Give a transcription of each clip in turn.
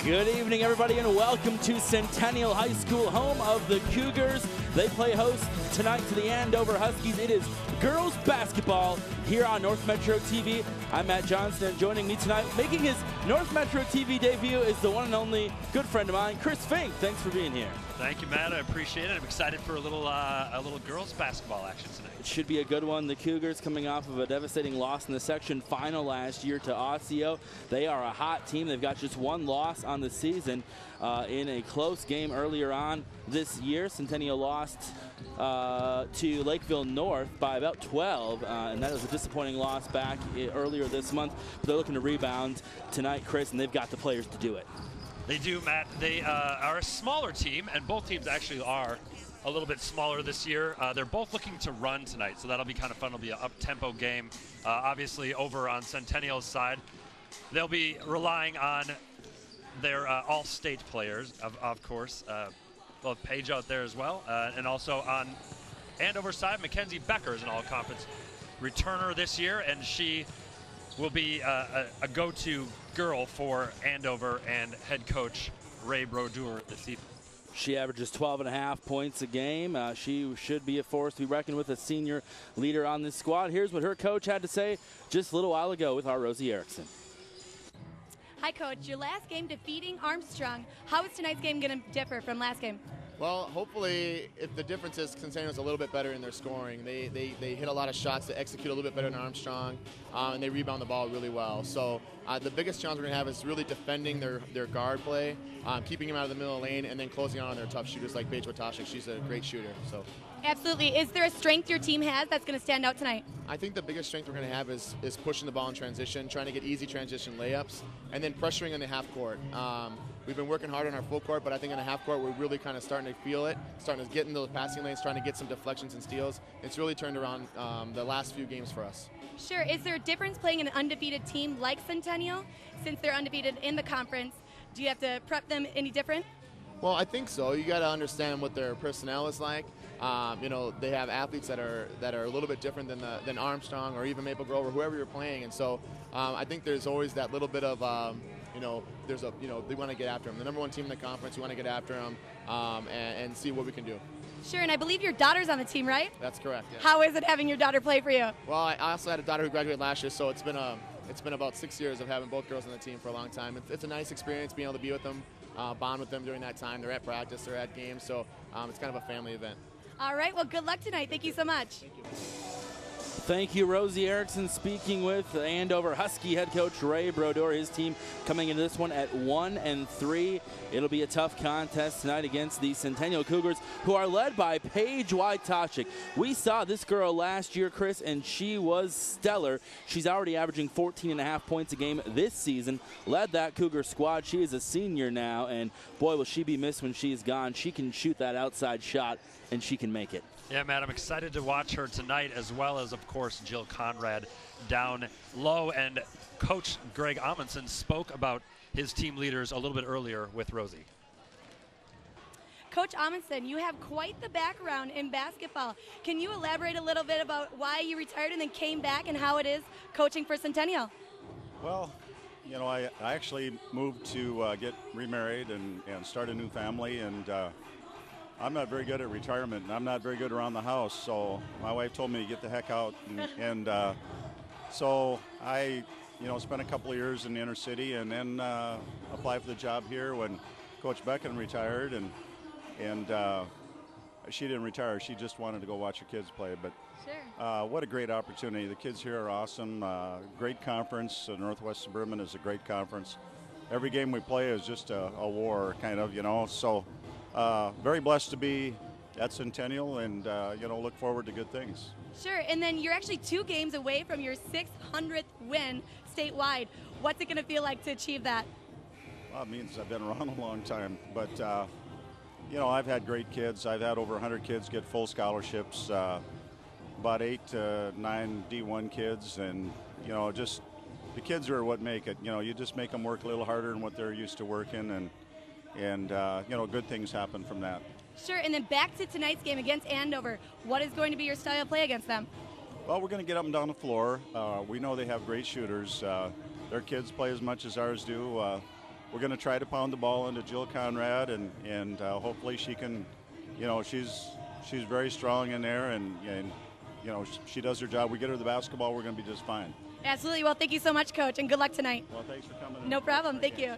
Good evening, everybody, and welcome to Centennial High School, home of the Cougars. They play host tonight to the Andover Huskies. It is girls basketball here on North Metro TV. I'm Matt Johnston, and joining me tonight, making his North Metro TV debut, is the one and only good friend of mine, Chris Fink. Thanks for being here. Thank you, Matt. I appreciate it. I'm excited for a little girls basketball action tonight. It should be a good one. The Cougars coming off of a devastating loss in the section final last year to Osseo. They are a hot team. They've got just one loss on the season in a close game earlier on this year. Centennial lost to Lakeville North by about 12, and that was a disappointing loss back earlier this month. But they're looking to rebound tonight, Chris, and they've got the players to do it. They do, Matt. They are a smaller team, and both teams actually are a little bit smaller this year. They're both looking to run tonight, so that'll be kind of fun. It'll be an up-tempo game. Obviously, over on Centennial's side, they'll be relying on their all-state players, of course. They'll have Paige out there as well. And also on Andover's side, Mackenzie Becker is an all-conference returner this year, and she will be a go-to girl for Andover and head coach Ray Brodeur this evening. She averages 12.5 points a game. She should be a force to be reckoned with, a senior leader on this squad. Here's what her coach had to say just a little while ago with our Rosie Erickson. Hi, Coach. Your last game defeating Armstrong. How is tonight's game going to differ from last game? Well, hopefully, if the difference is Centennial's a little bit better in their scoring. They hit a lot of shots, they execute a little bit better than Armstrong, and they rebound the ball really well. So the biggest challenge we're going to have is really defending their guard play, keeping them out of the middle of the lane, and then closing out on their tough shooters like Paige Watashik. She's a great shooter. So. Absolutely. Is there a strength your team has that's going to stand out tonight? I think the biggest strength we're going to have is pushing the ball in transition, trying to get easy transition layups, and then pressuring in the half court. We've been working hard on our full court, but I think in the half court we're really kind of starting to feel it, starting to get into those passing lanes, trying to get some deflections and steals. It's really turned around the last few games for us. Sure. Is there a difference playing an undefeated team like Centennial? Since they're undefeated in the conference, do you have to prep them any different? Well, I think so. You got to understand what their personnel is like. They have athletes that are a little bit different than Armstrong or even Maple Grove or whoever you're playing, and so I think there's always that little bit of they want to get after them. The number one team in the conference, you want to get after them and see what we can do. Sure, and I believe your daughter's on the team, right? That's correct. Yeah. How is it having your daughter play for you? Well, I also had a daughter who graduated last year, so it's been about 6 years of having both girls on the team for a long time. It's a nice experience being able to be with them, bond with them during that time. They're at practice, they're at games, so it's kind of a family event. All right, well, good luck tonight. Thank you so much. Thank you. Thank you, Rosie Erickson, speaking with Andover Husky head coach Ray Brodeur. His team coming into this one at 1-3. It'll be a tough contest tonight against the Centennial Cougars, who are led by Paige Watashik. We saw this girl last year, Chris, and she was stellar. She's already averaging 14.5 points a game this season. Led that Cougar squad. She is a senior now, and boy, will she be missed when she's gone. She can shoot that outside shot, and she can make it. Yeah, Matt, I'm excited to watch her tonight, as well as, of course, Jill Conrad down low. And Coach Greg Amundsen spoke about his team leaders a little bit earlier with Rosie. Coach Amundsen, you have quite the background in basketball. Can you elaborate a little bit about why you retired and then came back and how it is coaching for Centennial? Well, I actually moved to get remarried and start a new family, and I'm not very good at retirement, and I'm not very good around the house, so my wife told me to get the heck out, and so I, spent a couple of years in the inner city, and then applied for the job here when Coach Becken retired, and she didn't retire. She just wanted to go watch her kids play, but sure. What a great opportunity. The kids here are awesome. Great conference. Northwest Suburban is a great conference. Every game we play is just a war, kind of, so very blessed to be at Centennial, and look forward to good things. Sure, and then you're actually 2 games away from your 600th win statewide. What's it going to feel like to achieve that? Well, it means I've been around a long time, but I've had great kids. I've had over 100 kids get full scholarships, about 8 to 9 D1 kids, and just the kids are what make it. You just make them work a little harder than what they're used to working, and good things happen from that. Sure, and then back to tonight's game against Andover. What is going to be your style of play against them? Well, we're going to get up and down the floor. We know they have great shooters. Their kids play as much as ours do. we're going to try to pound the ball into Jill Conrad, and hopefully she can, she's very strong in there, and she does her job. We get her the basketball, we're going to be just fine. Absolutely. Well, thank you so much, Coach, and good luck tonight. Well, thanks for coming. No problem. Thank you.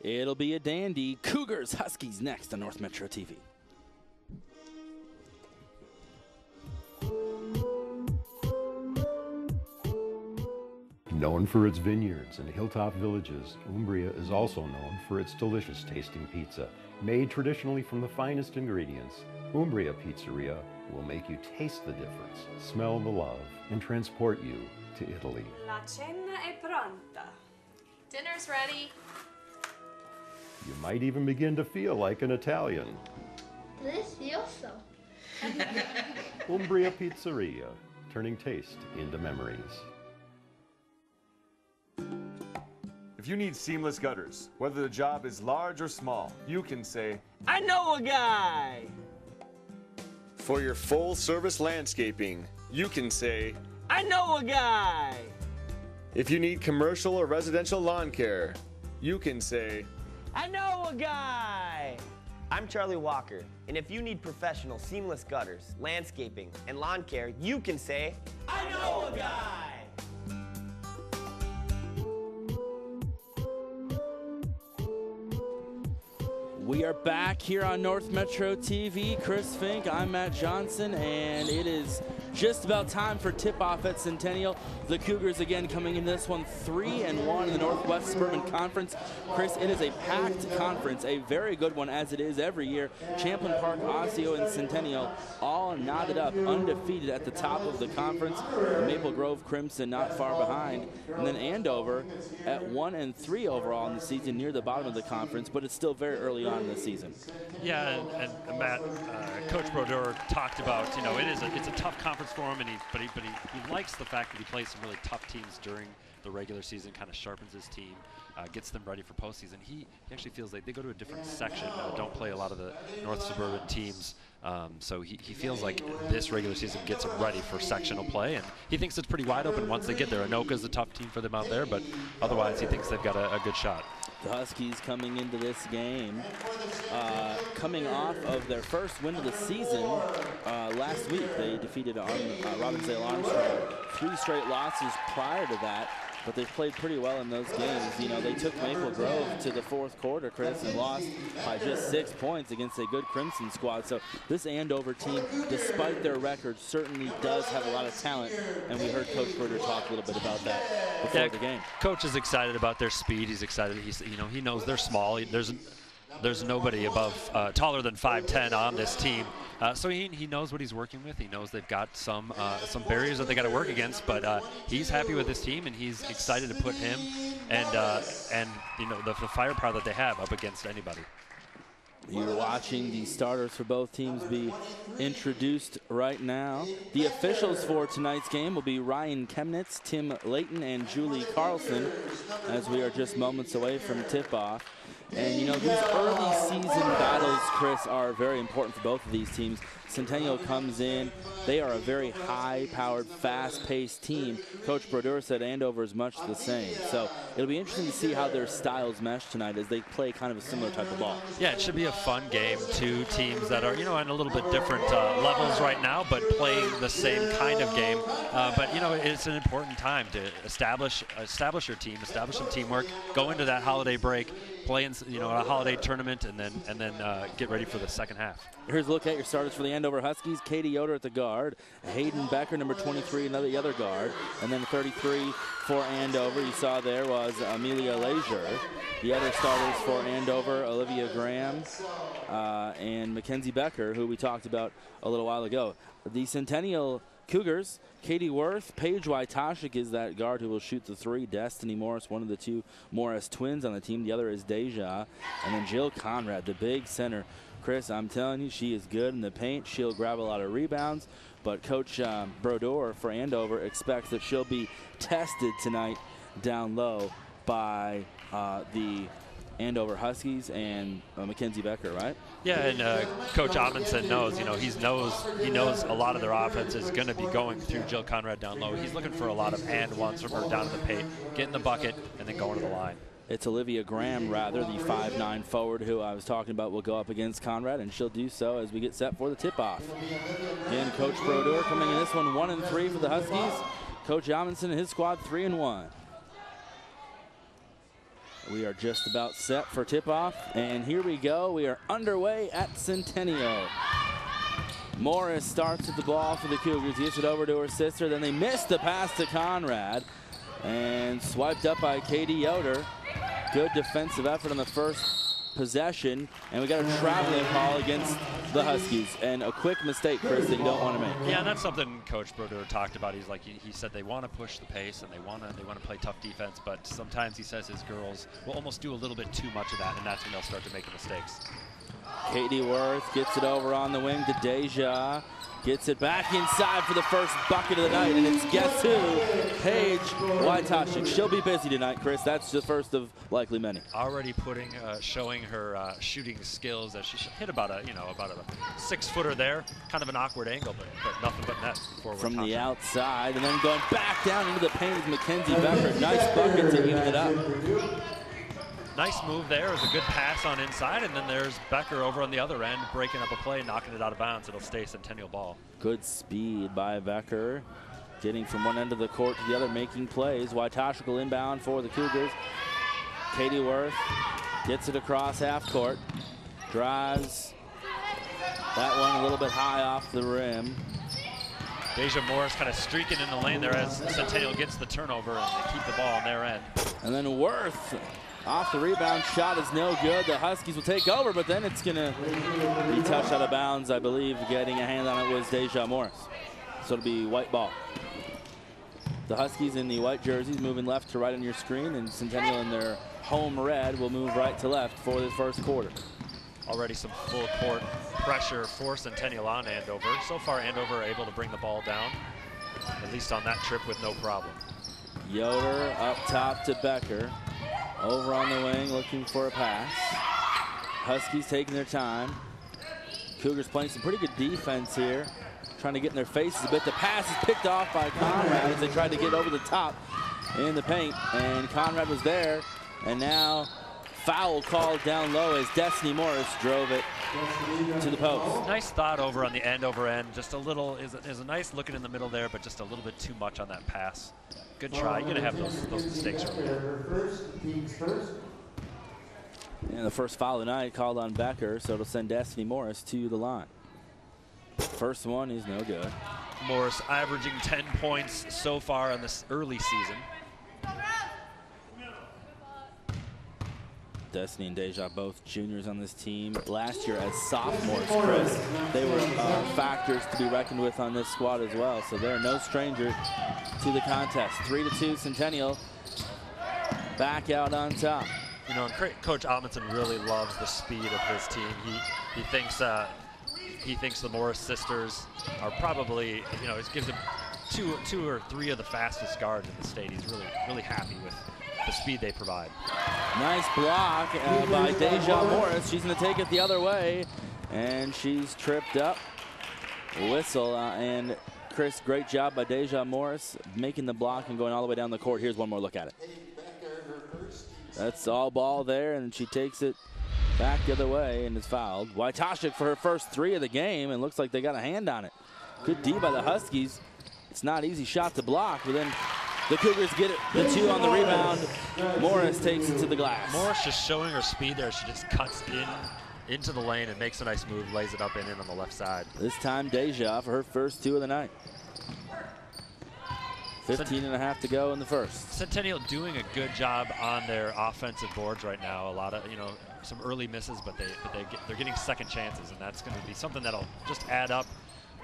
It'll be a dandy. Cougars, Huskies next on North Metro TV. Known for its vineyards and hilltop villages, Umbria is also known for its delicious tasting pizza. Made traditionally from the finest ingredients, Umbria Pizzeria will make you taste the difference, smell the love, and transport you to Italy. La cena è pronta. Dinner's ready. You might even begin to feel like an Italian. Delicioso. Umbria Pizzeria, turning taste into memories. If you need seamless gutters, whether the job is large or small, you can say, I know a guy! for your full service landscaping, you can say, I know a guy! if you need commercial or residential lawn care, you can say, I know a guy! I'm Charlie Walker, and if you need professional seamless gutters, landscaping, and lawn care, you can say, I know a guy! We are back here on North Metro TV. Chris Fink, I'm Matt Johnson, and it is just about time for tip-off at Centennial. The Cougars again coming in this one 3-1 in the Northwest Suburban Conference. Chris, it is a packed conference, a very good one as it is every year. Champlain Park, Osseo, and Centennial all knotted up, undefeated at the top of the conference. The Maple Grove Crimson not far behind. And then Andover at 1-3 overall in the season, near the bottom of the conference, but it's still very early on in the season. Yeah, and Matt, Coach Brodeur talked about, it's a tough conference for him, but he likes the fact that he plays some really tough teams during the regular season, kind of sharpens his team, gets them ready for postseason. He actually feels like they go to a different section, don't play a lot of the North Suburban teams, so he feels like this regular season gets them ready for sectional play, and he thinks it's pretty wide open once they get there. Anoka's a tough team for them out there, but otherwise he thinks they've got a good shot. The Huskies coming into this game, coming off of their first win of the season last week. They defeated Robbinsdale Armstrong. 3 straight losses prior to that, but they've played pretty well in those games. They took Maple Grove to the fourth quarter, Chris, and lost by just 6 points against a good Crimson squad. So this Andover team, despite their record, certainly does have a lot of talent, and we heard Coach Brodeur talk a little bit about that before the game. Coach is excited about their speed. He's excited. He knows they're small. There's nobody above taller than 5'10" on this team, so he knows what he's working with. He knows they've got some barriers that they got to work against, but he's happy with his team, and he's excited to put him and the firepower that they have up against anybody. You're watching the starters for both teams be introduced right now. The officials for tonight's game will be Ryan Chemnitz, Tim Layton, and Julie Carlson, as we are just moments away from tip-off. And these early season battles, Chris, are very important for both of these teams. Centennial comes in. They are a very high-powered, fast-paced team. Coach Brodeur said Andover is much the same. So it'll be interesting to see how their styles mesh tonight as they play kind of a similar type of ball. Yeah, it should be a fun game. 2 teams that are, on a little bit different levels right now, but playing the same kind of game. But it's an important time to establish your team, establish some teamwork, go into that holiday break, play in a holiday tournament, and then get ready for the second half. Here's a look at your starters for the Andover Huskies. Katie Yoder at the guard, Hayden Becker, number 23, the other guard, and then 33 for Andover. You saw there was Amelia Leisure. The other starters for Andover, Olivia Graham and Mackenzie Becker, who we talked about a little while ago. The Centennial Cougars, Katie Worth, Paige Wytashik is that guard who will shoot the 3. Destiny Morris, one of the 2 Morris twins on the team. The other is Deja. And then Jill Conrad, the big center. Chris, I'm telling you, she is good in the paint. She'll grab a lot of rebounds. But Coach Brodeur for Andover expects that she'll be tested tonight down low by the Andover Huskies and Mackenzie Becker, right? Yeah, and Coach Amundsen knows, he knows a lot of their offense is going to be going through Jill Conrad down low. He's looking for a lot of and ones from her down to the paint, getting the bucket, and then going to the line. It's Olivia Graham, rather, the 5'9" forward who I was talking about will go up against Conrad, and she'll do so as we get set for the tip-off. Again, Coach Brodeur coming in this one 1-3 for the Huskies. Coach Amundsen and his squad 3-1. We are just about set for tip-off, and here we go. We are underway at Centennial. Morris starts at the ball for the Cougars, gets it over to her sister, then they miss the pass to Conrad, and swiped up by Katie Yoder. Good defensive effort on the first possession, and we got a traveling call against the Huskies, and a quick mistake, Chris, that you don't want to make. Yeah, and that's something Coach Brodeur talked about. He's like, he said they want to push the pace and they want to play tough defense, but sometimes he says his girls will almost do a little bit too much of that, and that's when they'll start to make mistakes. Katie Worth gets it over on the wing to Deja. Gets it back inside for the first bucket of the night, and it's guess who? Paige Wojtaszek. She'll be busy tonight, Chris. That's the first of likely many. Already showing her shooting skills as she hit about a 6-footer there. Kind of an awkward angle, but nothing but net. From the outside, and then going back down into the paint with Mackenzie Becker. Nice bucket to even it up. Nice move there. It was a good pass on inside, and then there's Becker over on the other end breaking up a play, knocking it out of bounds. It'll stay Centennial ball. Good speed by Becker, getting from one end of the court to the other, making plays. Wojtaszek will inbound for the Cougars. Katie Worth gets it across half court, drives that one a little bit high off the rim. Deja Morris kind of streaking in the lane there as Centennial gets the turnover, and they keep the ball on their end. And then Worth off the rebound, shot is no good. The Huskies will take over, but then it's going to be touched out of bounds. I believe getting a hand on it was Deja Morris. So it'll be white ball. The Huskies in the white jerseys moving left to right on your screen, and Centennial in their home red will move right to left for this first quarter. Already some full court pressure for Centennial on Andover. So far, Andover able to bring the ball down, at least on that trip, with no problem. Yoder up top to Becker. Over on the wing, looking for a pass. Huskies taking their time. Cougars playing some pretty good defense here, trying to get in their faces a bit. The pass is picked off by Conrad as they tried to get over the top in the paint, and Conrad was there, and now foul called down low as Destiny Morris drove it to the post. Nice thought over on the Andover end. Just a little, is a nice looking in the middle there, but just a little bit too much on that pass. Good try. You're going to have those mistakes earlier. And the first foul of the night called on Becker, so it'll send Destiny Morris to the line. First one is no good. Morris averaging 10 points so far in this early season. Destiny and Deja, both juniors on this team. Last year as sophomores, Chris, they were factors to be reckoned with on this squad as well. So they're no stranger to the contest. 3-2 Centennial, back out on top. You know, and Coach Amundsen really loves the speed of his team. He thinks the Morris sisters are probably, you know, it gives him two or three of the fastest guards in the state. He's really happy with the speed they provide. Nice block by Deja Morris. She's going to take it the other way, and she's tripped up. Whistle, and Chris, great job by Deja Morris making the block and going all the way down the court. Here's one more look at it. That's all ball there, and she takes it back the other way and is fouled. Wojtaszek for her first 3 of the game, and looks like they got a hand on it. Good D by the Huskies. It's not easy shot to block, but then the Cougars get it, the 2 on the rebound. Morris takes it to the glass. Morris just showing her speed there. She just cuts into the lane and makes a nice move, lays it up and in on the left side. This time Deja for her first 2 of the night. 15.5 to go in the first. Centennial doing a good job on their offensive boards right now. A lot of, you know, some early misses, but they're getting second chances, and that's going to be something that'll just add up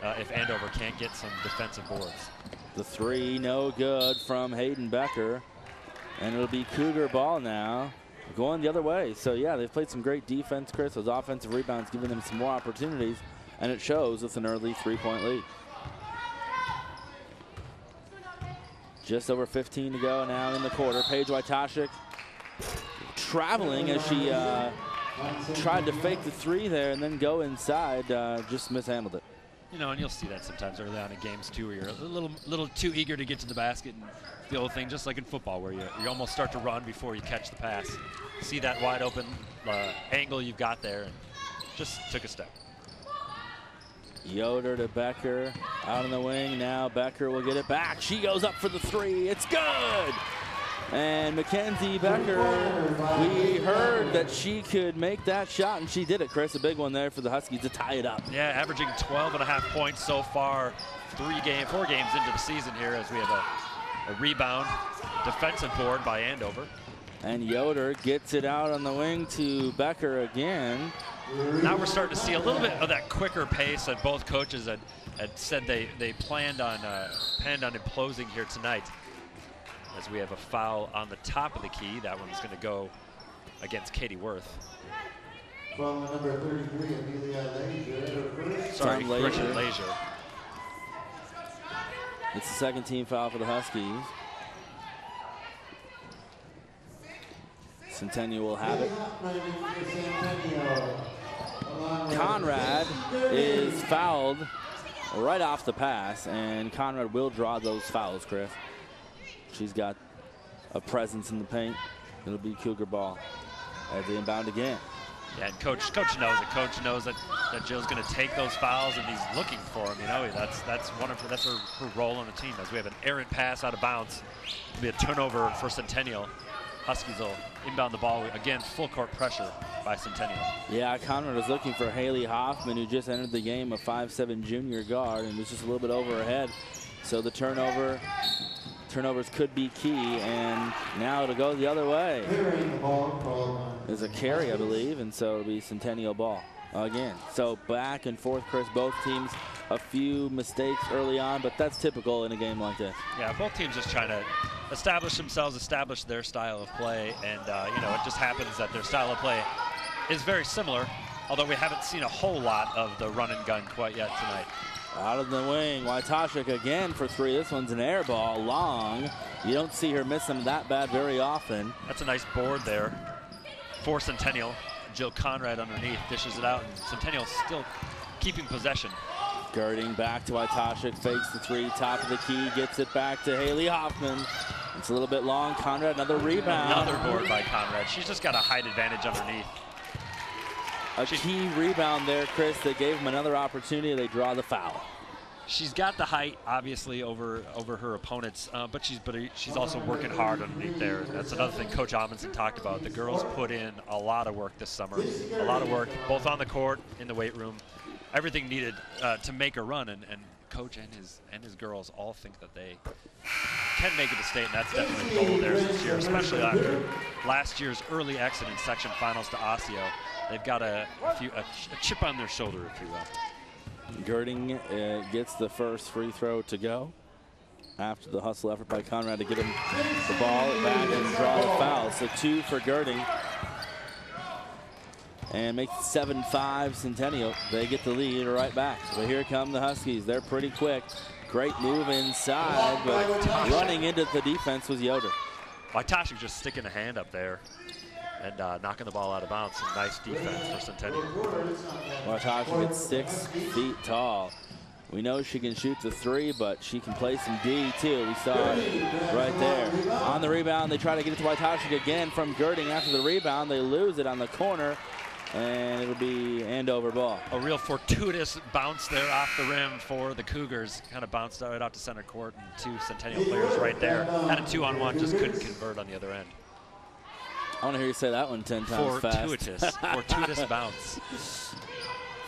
if Andover can't get some defensive boards. The 3 no good from Hayden Becker, and it'll be Cougar ball now, going the other way. So yeah, they've played some great defense, Chris. Those offensive rebounds giving them some more opportunities, and it shows with an early 3-point lead. Just over 15 to go now in the quarter. Paige Wojtaszek traveling as she tried to fake the 3 there and then go inside, just mishandled it. You know, and you'll see that sometimes early on in games too, where you're a little too eager to get to the basket, and the old thing, just like in football, where you almost start to run before you catch the pass. See that wide open angle you've got there, and just took a step. Yoder to Becker, out on the wing now. Becker will get it back. She goes up for the three. It's good. And Mackenzie Becker, we heard that she could make that shot, and she did it, Chris. A big one there for the Huskies to tie it up. Yeah, averaging 12.5 points so far, 4 games into the season here, as we have a rebound defensive board by Andover. And Yoder gets it out on the wing to Becker again. Now we're starting to see a little bit of that quicker pace that both coaches had said they planned on imposing here tonight. As we have a foul on the top of the key. That one's going to go against Katie Worth. From number 33, Amelia Leisure. Sorry, Christian Leisure. It's the second team foul for the Huskies. Centennial will have it. Conrad is fouled right off the pass, and Conrad will draw those fouls, Chris. She's got a presence in the paint. It'll be Cougar ball as they inbound again. Yeah, and coach knows it. Coach knows that Jill's going to take those fouls, and he's looking for them. You know, that's her role on the team. As we have an errant pass out of bounds, it'll be a turnover for Centennial. Huskies will inbound the ball again. Full court pressure by Centennial. Yeah, Conrad was looking for Haley Hoffman, who just entered the game, a 5'7" junior guard, and was just a little bit over her head. So the turnovers could be key, and now it'll go the other way. There's a carry, I believe, and so it'll be Centennial ball again. So back and forth, Chris. Both teams a few mistakes early on, but that's typical in a game like this. Yeah, both teams just trying to establish themselves, establish their style of play, and you know, it just happens that their style of play is very similar, although we haven't seen a whole lot of the run and gun quite yet tonight. Out of the wing, Wojtaszek again for three. This one's an air ball, long. You don't see her miss them that bad very often. That's a nice board there for Centennial. Jill Conrad underneath dishes it out, and Centennial still keeping possession. Girding back to Wojtaszek, fakes the three, top of the key, gets it back to Haley Hoffman. It's a little bit long. Conrad, another rebound. Another board by Conrad. She's just got a height advantage underneath. A key rebound there, Chris, that gave them another opportunity. They draw the foul. She's got the height, obviously, over her opponents, but she's also working hard underneath there. That's another thing Coach Amundsen talked about. The girls put in a lot of work this summer, a lot of work, both on the court, in the weight room, everything needed to make a run. And Coach and his girls all think that they can make it to state, and that's definitely a goal theirs this year, especially after last year's early exit in section finals to Osseo. They've got a chip on their shoulder, if you will. Girding gets the first free throw to go after the hustle effort by Conrad to get him the ball back and draw the foul. So 2 for Girding. And makes it 7-5 Centennial. They get the lead right back. So here come the Huskies. They're pretty quick. Great move inside, but running into the defense was Yoder. Wojtaszek just sticking a hand up there and knocking the ball out of bounds. Some nice defense for Centennial. Wojtaszek is 6 feet tall. We know she can shoot the three, but she can play some D too. We saw it right there. On the rebound, they try to get it to Wojtaszek again from Girding. After the rebound, they lose it on the corner, and it'll be Andover ball. A real fortuitous bounce there off the rim for the Cougars. Kind of bounced right out to center court, and 2 Centennial players right there. Had a 2-on-1, just couldn't convert on the other end. I want to hear you say that one 10 times fast. Fortuitous bounce.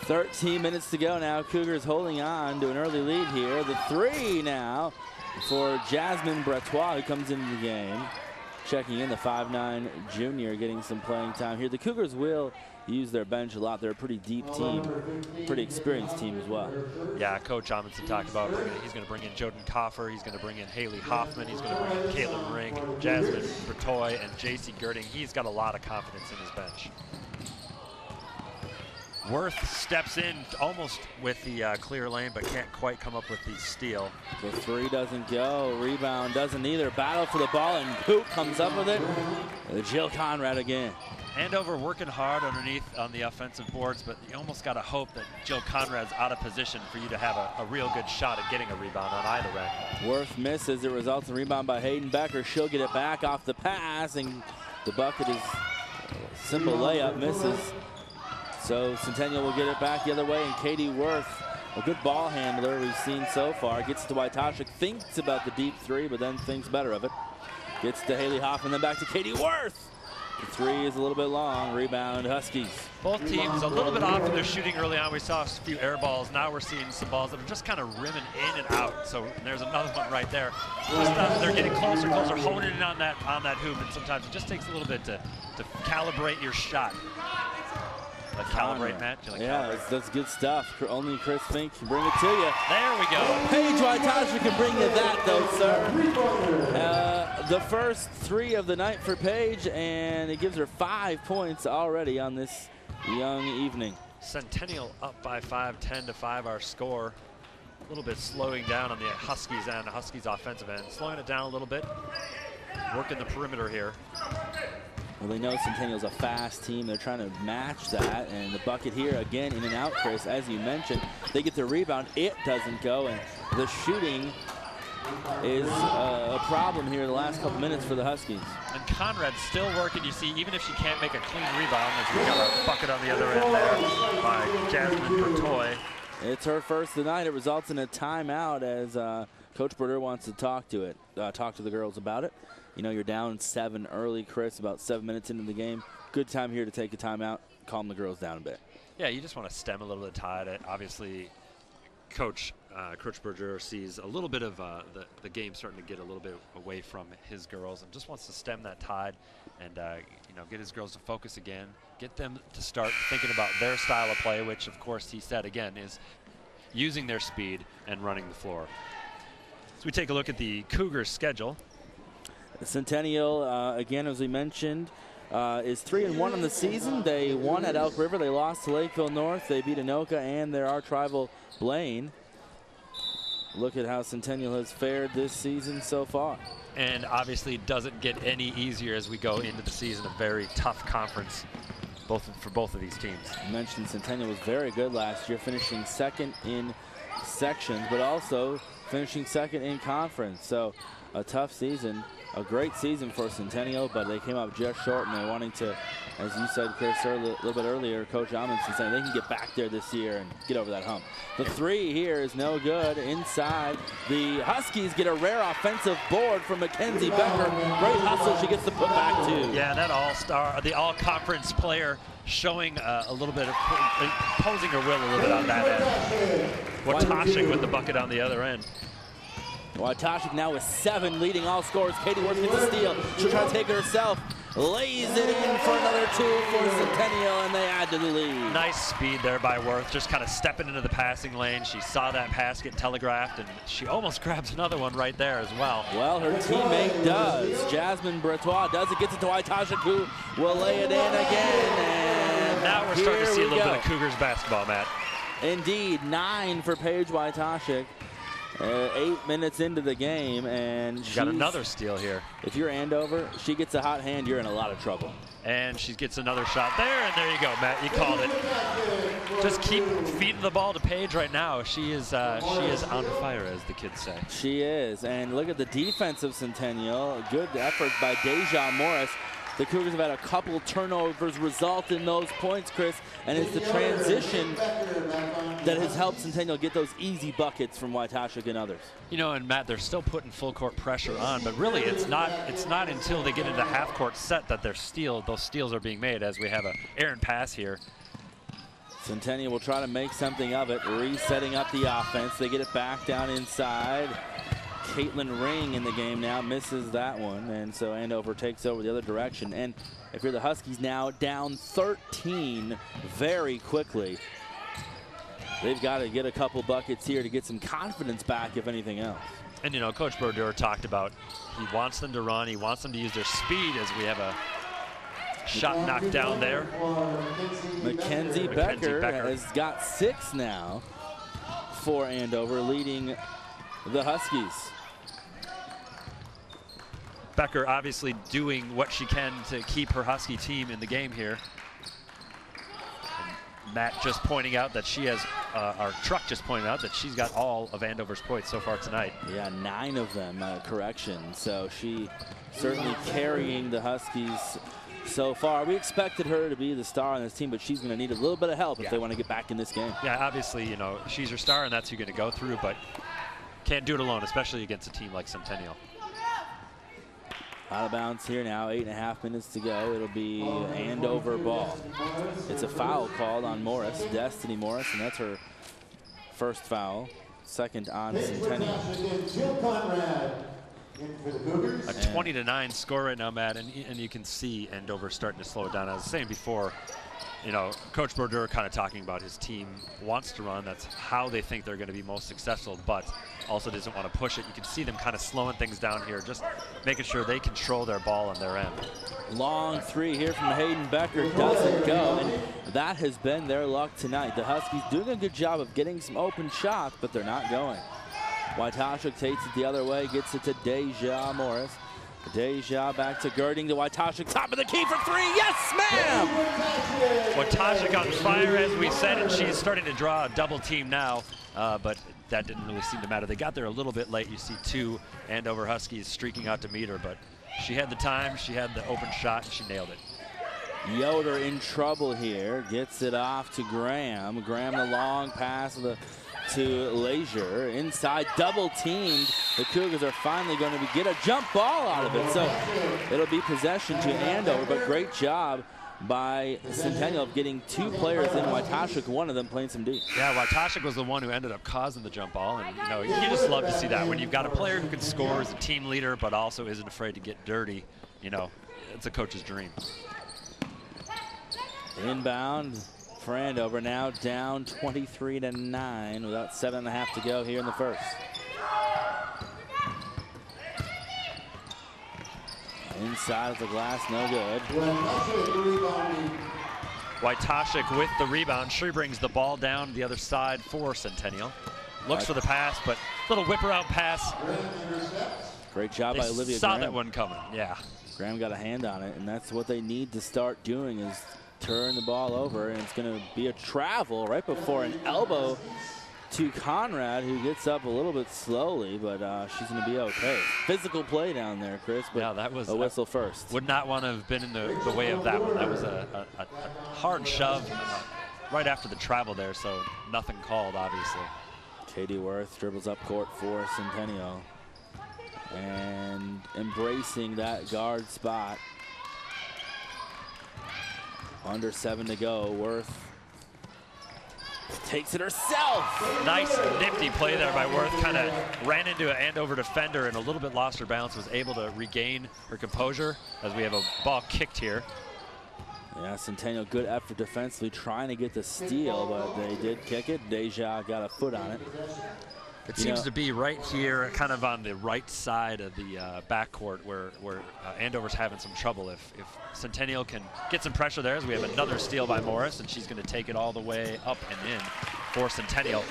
13 minutes to go now. Cougars holding on to an early lead here. The three now for Jasmine Bretois, who comes into the game. Checking in, the 5'9" junior, getting some playing time here. The Cougars will use their bench a lot. They're a pretty deep team, pretty experienced team as well. Yeah, Coach Amundsen talked about he's going to bring in Joden Coffer, he's going to bring in Haley Hoffman, he's going to bring in Caitlin Ring, Jasmine Bretoy, and JC Girding. He's got a lot of confidence in his bench. Worth steps in almost with the clear lane, but can't quite come up with the steal. The three doesn't go. Rebound doesn't either. Battle for the ball, and Poot comes up with it. Jill Conrad again. Andover working hard underneath on the offensive boards, but you almost got to hope that Jill Conrad's out of position for you to have a real good shot at getting a rebound on either end. Worth misses. It results in a rebound by Hayden Becker. She'll get it back off the pass, and the bucket is a simple layup, misses. So Centennial will get it back the other way, and Katie Worth, a good ball handler we've seen so far, gets to Wojtaszek, thinks about the deep three, but then thinks better of it. Gets to Haley Hoffman, then back to Katie Worth. The three is a little bit long. Rebound, Huskies. Both teams a little bit off in their shooting early on. We saw a few air balls. Now we're seeing some balls that are just kind of rimming in and out. So there's another one right there. Just, they're getting closer, honing in on that hoop, and sometimes it just takes a little bit to calibrate your shot. Like calibrate, Matt? Yeah, that's good stuff. Only Chris Fink can bring it to you. There we go. Paige Wojtaszek can bring you that, though, sir. The first three of the night for Paige, and it gives her 5 points already on this young evening. Centennial up by 5, 10-5 our score. A little bit slowing down on the Huskies end, the Huskies offensive end. Slowing it down a little bit. Working the perimeter here. Well, they know Centennial's a fast team. They're trying to match that, and the bucket here again in and out, Chris. As you mentioned, they get the rebound. It doesn't go, and the shooting is a problem here the last couple minutes for the Huskies. And Conrad's still working. You see, even if she can't make a clean rebound, as we got a bucket on the other end there by Jasmine Bertoy. It's her first tonight. It results in a timeout as Coach Berder wants to talk to the girls about it. You know, you're down 7 early, Chris, about 7 minutes into the game. Good time here to take a timeout, calm the girls down a bit. Yeah, you just want to stem a little bit of tide. Obviously, Coach Berger sees a little bit of the game starting to get a little bit away from his girls and just wants to stem that tide and get his girls to focus again, get them to start thinking about their style of play, which, of course, he said, again, is using their speed and running the floor. So we take a look at the Cougars' schedule. Centennial, again, as we mentioned, is 3-1 on the season. They won at Elk River. They lost to Lakeville North. They beat Anoka and their arch rival Blaine. Look at how Centennial has fared this season so far. And obviously doesn't get any easier as we go into the season. A very tough conference for both of these teams. You mentioned Centennial was very good last year, finishing second in sections, but also finishing second in conference. So a tough season. A great season for Centennial, but they came up just short, and they're wanting to, as you said, Chris, a little bit earlier, Coach Amundsen saying they can get back there this year and get over that hump. The three here is no good inside. The Huskies get a rare offensive board from Mackenzie Becker. Great hustle. She gets the putback, too. Yeah, that all-star, the all-conference player showing a little bit of imposing her will a little bit on that end. Wojtaszek with the bucket on the other end. Wojtaszek now with 7, leading all scorers. Katie Worth gets a steal. She'll try to take it herself. Lays it in for another 2 for Centennial, and they add to the lead. Nice speed there by Worth, just kind of stepping into the passing lane. She saw that pass get telegraphed, and she almost grabs another one right there as well. Well, her teammate does. Jasmine Bretois does it, gets it to Wojtaszek, who will lay it in again. And now we're starting to see a little bit of Cougars basketball, Matt. Indeed, 9 for Paige Wojtaszek. 8 minutes into the game, and she got another steal here. If you're Andover, she gets a hot hand, you're in a lot of trouble. And she gets another shot there, and there you go, Matt. You called it. Just keep feeding the ball to Paige right now. She is on fire, as the kids say. She is, and look at the defense of Centennial. Good effort by Deja Morris. The Cougars have had a couple turnovers result in those points, Chris, and it's the transition that has helped Centennial get those easy buckets from Wojtaszek and others. You know, and Matt, they're still putting full court pressure on, but really it's not until they get into half court set that those steals are being made, as we have a errant pass here. Centennial will try to make something of it, resetting up the offense. They get it back down inside. Caitlin Ring in the game now, misses that one, and so Andover takes over the other direction. And if you're the Huskies now down 13 very quickly, they've got to get a couple buckets here to get some confidence back, if anything else. And, you know, Coach Berger talked about he wants them to run, he wants them to use their speed, as we have a Shot knocked down there. Mackenzie Becker has got 6 now for Andover, leading the Huskies. Becker obviously doing what she can to keep her Husky team in the game here. And Matt just pointing out that she has, our truck just pointed out that she's got all of Andover's points so far tonight. Yeah, 9 of them, correction. So she certainly carrying the Huskies so far. We expected her to be the star on this team, but she's going to need a little bit of help if they want to get back in this game. Yeah, obviously, you know, she's your star and that's who you're going to go through, but can't do it alone, especially against a team like Centennial. Out of bounds here now, 8.5 minutes to go. It'll be Andover ball. It's a foul called on Morris, Destiny Morris, and that's her first foul. Second on Centennial. A 20-9 score right now, Matt, and you can see Andover starting to slow it down. I was saying before, you know, Coach Brodeur kind of talking about his team wants to run. That's how they think they're going to be most successful, but also doesn't want to push it. You can see them kind of slowing things down here, just making sure they control their ball on their end. Long 3 here from Hayden Becker, doesn't go, and that has been their luck tonight. The Huskies doing a good job of getting some open shots, but they're not going. Waitasha takes it the other way, gets it to Deja Morris. Deja back to Girding to Waitasha, top of the key for 3, yes ma'am! Waitasha on fire, as we said, and she's starting to draw a double team now, but that didn't really seem to matter. They got there a little bit late. You see 2 Andover Huskies streaking out to meet her, but she had the time, she had the open shot, and she nailed it. Yoder in trouble here, gets it off to Graham. Graham the long pass to Leisure. Inside, double teamed. The Cougars are finally going to get a jump ball out of it. So it'll be possession to Andover, but great job by Centennial of getting 2 players in. Waitasha, one of them playing some D. Yeah, Waitasha was the one who ended up causing the jump ball, and you know, you just love to see that when you've got a player who can score as a team leader, but also isn't afraid to get dirty. You know, it's a coach's dream. Inbound for Andover, now down 23-9 without 7.5 to go here in the first. Inside of the glass, no good. Waitasha with the rebound. She brings the ball down the other side for Centennial. Looks for the pass, but little whip-around pass. Great job by Olivia saw Graham. that one coming, yeah. Graham got a hand on it, and that's what they need to start doing is turn the ball over, and it's going to be a travel right before an elbow to Conrad, who gets up a little bit slowly, but she's going to be okay. Physical play down there, Chris, but yeah, that was a whistle first. Would not want to have been in the way of that one. That was a hard shove right after the travel there, so nothing called, obviously. Katie Worth dribbles up court for Centennial and embracing that guard spot. Under 7 to go. Worth takes it herself. Nice nifty play there by Worth. Kind of ran into an Andover defender and a little bit lost her balance. Was able to regain her composure as we have a ball kicked here. Yeah, Centennial, good effort defensively, trying to get the steal, but they did kick it. Deja got a foot on it. It seems to be right here, kind of on the right side of the backcourt where Andover's having some trouble. If Centennial can get some pressure there, as we have another steal by Morris, and she's going to take it all the way up and in for Centennial.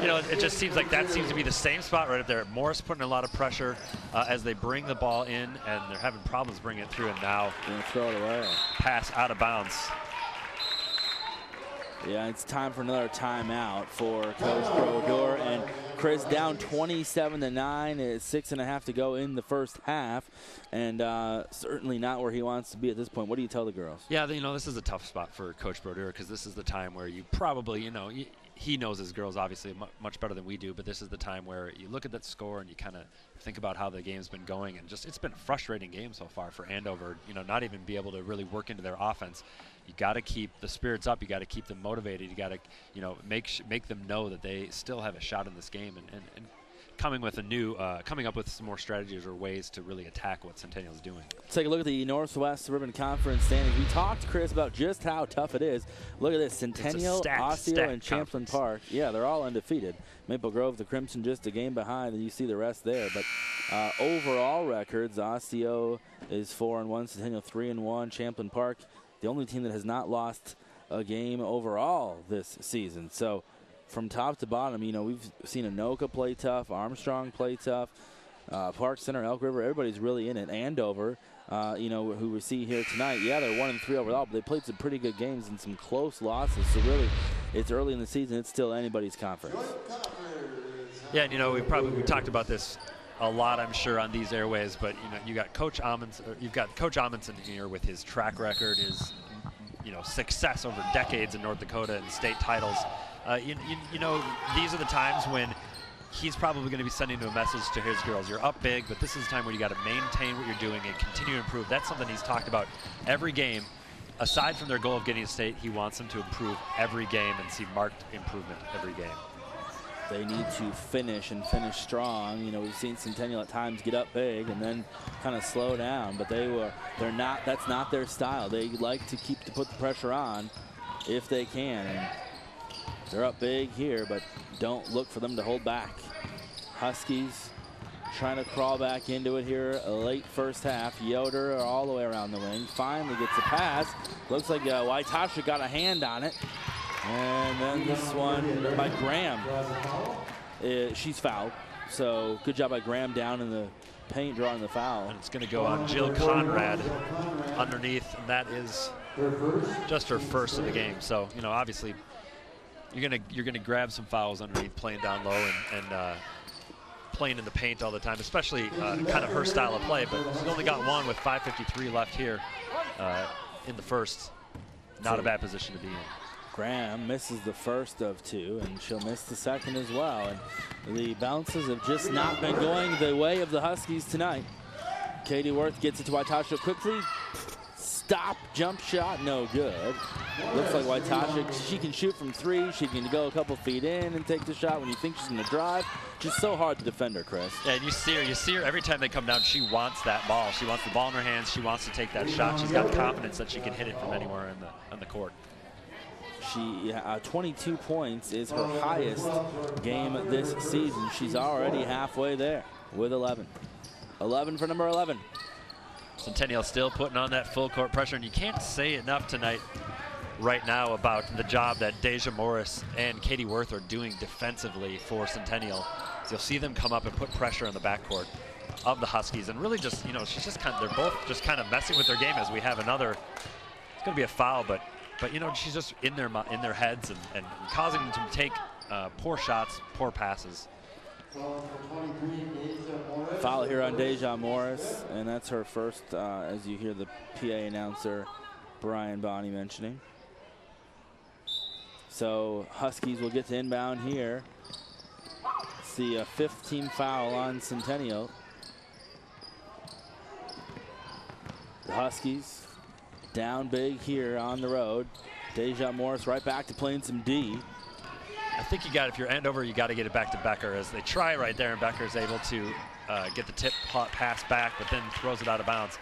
You know, it just seems like that seems to be the same spot right up there. Morris putting a lot of pressure as they bring the ball in, and they're having problems bringing it through, and now gonna throw it away. Pass out of bounds. Yeah, it's time for another timeout for Coach Brodeur, and Chris down 27-9. It's 6.5 to go in the first half, and certainly not where he wants to be at this point. What do you tell the girls? Yeah, you know, this is a tough spot for Coach Brodeur because this is the time where you probably, you know, he knows his girls obviously much better than we do, but this is the time where you look at that score and you kind of think about how the game's been going, and just it's been a frustrating game so far for Andover. You know, not even be able to really work into their offense. You got to keep the spirits up. You got to keep them motivated. You got to, you know, make them know that they still have a shot in this game, and coming up with some more strategies or ways to really attack what Centennial's doing. Let's take a look at the Northwest Suburban Conference standings. We talked, Chris, about just how tough it is. Look at this: Centennial, Osseo, and Champlain Park. Yeah, they're all undefeated. Maple Grove, the Crimson, just a game behind, and you see the rest there. But overall records: Osseo is 4-1, Centennial 3-1, Champlain Park, the only team that has not lost a game overall this season. So from top to bottom, you know, we've seen Anoka play tough, Armstrong play tough, Park Center, Elk River, everybody's really in it. Andover, you know, who we see here tonight, yeah, they're 1-3 overall, but they played some pretty good games and some close losses. So really, it's early in the season. It's still anybody's conference. Yeah, and, you know, we talked about this a lot, I'm sure, on these airways. But you know, you've got Coach Amundsen here with his track record, his success over decades in North Dakota and state titles. You know, these are the times when he's probably going to be sending a message to his girls. You're up big, but this is the time where you got to maintain what you're doing and continue to improve. That's something he's talked about every game. Aside from their goal of getting a state, he wants them to improve every game and see marked improvement every game. They need to finish and finish strong. You know, we've seen Centennial at times get up big and then kind of slow down, but they're not. That's not their style. They like to put the pressure on if they can. And they're up big here, but don't look for them to hold back. Huskies trying to crawl back into it here. A late first half. Yoder all the way around the wing. Finally gets a pass. Looks like Waitasha got a hand on it. And then this one by Graham. She's fouled. So good job by Graham down in the paint drawing the foul. And it's going to go on Jill Conrad underneath, and that is just her first of the game. So, you know, obviously you're gonna grab some fouls underneath, playing down low and playing in the paint all the time, especially kind of her style of play. But she's only got one with 5:53 left here in the first. Not a bad position to be in. Graham misses the first of two, and she'll miss the second as well. And the bounces have just not been going the way of the Huskies tonight. Katie Worth gets it to Waitasha quickly. Stop, jump shot, no good. Looks like Waitasha, she can shoot from three. She can go a couple feet in and take the shot when you think she's going to drive. Just so hard to defend her, Chris. Yeah, and you see her every time they come down. She wants that ball. She wants the ball in her hands. She wants to take that shot. She's got confidence that she can hit it from anywhere on the court. She 22 points is her highest game this season. She's already halfway there with 11. 11 for number 11. Centennial still putting on that full court pressure, and you can't say enough tonight right now about the job that Deja Morris and Katie Worth are doing defensively for Centennial. So you'll see them come up and put pressure on the backcourt of the Huskies, and really just, you know, they're both just kind of messing with their game as we have another. It's going to be a foul, but you know, she's just in their heads and causing them to take poor shots, poor passes. Foul here on Deja Morris, and that's her first, as you hear the PA announcer Brian Bonney mentioning. So Huskies will get to inbound here. It's the fifth team foul on Centennial. The Huskies down big here on the road. Deja Morris right back to playing some D. I think if you're Andover, you got to get it back to Becker as they try right there, and Becker's able to get the tip pass back, but then throws it out of bounds.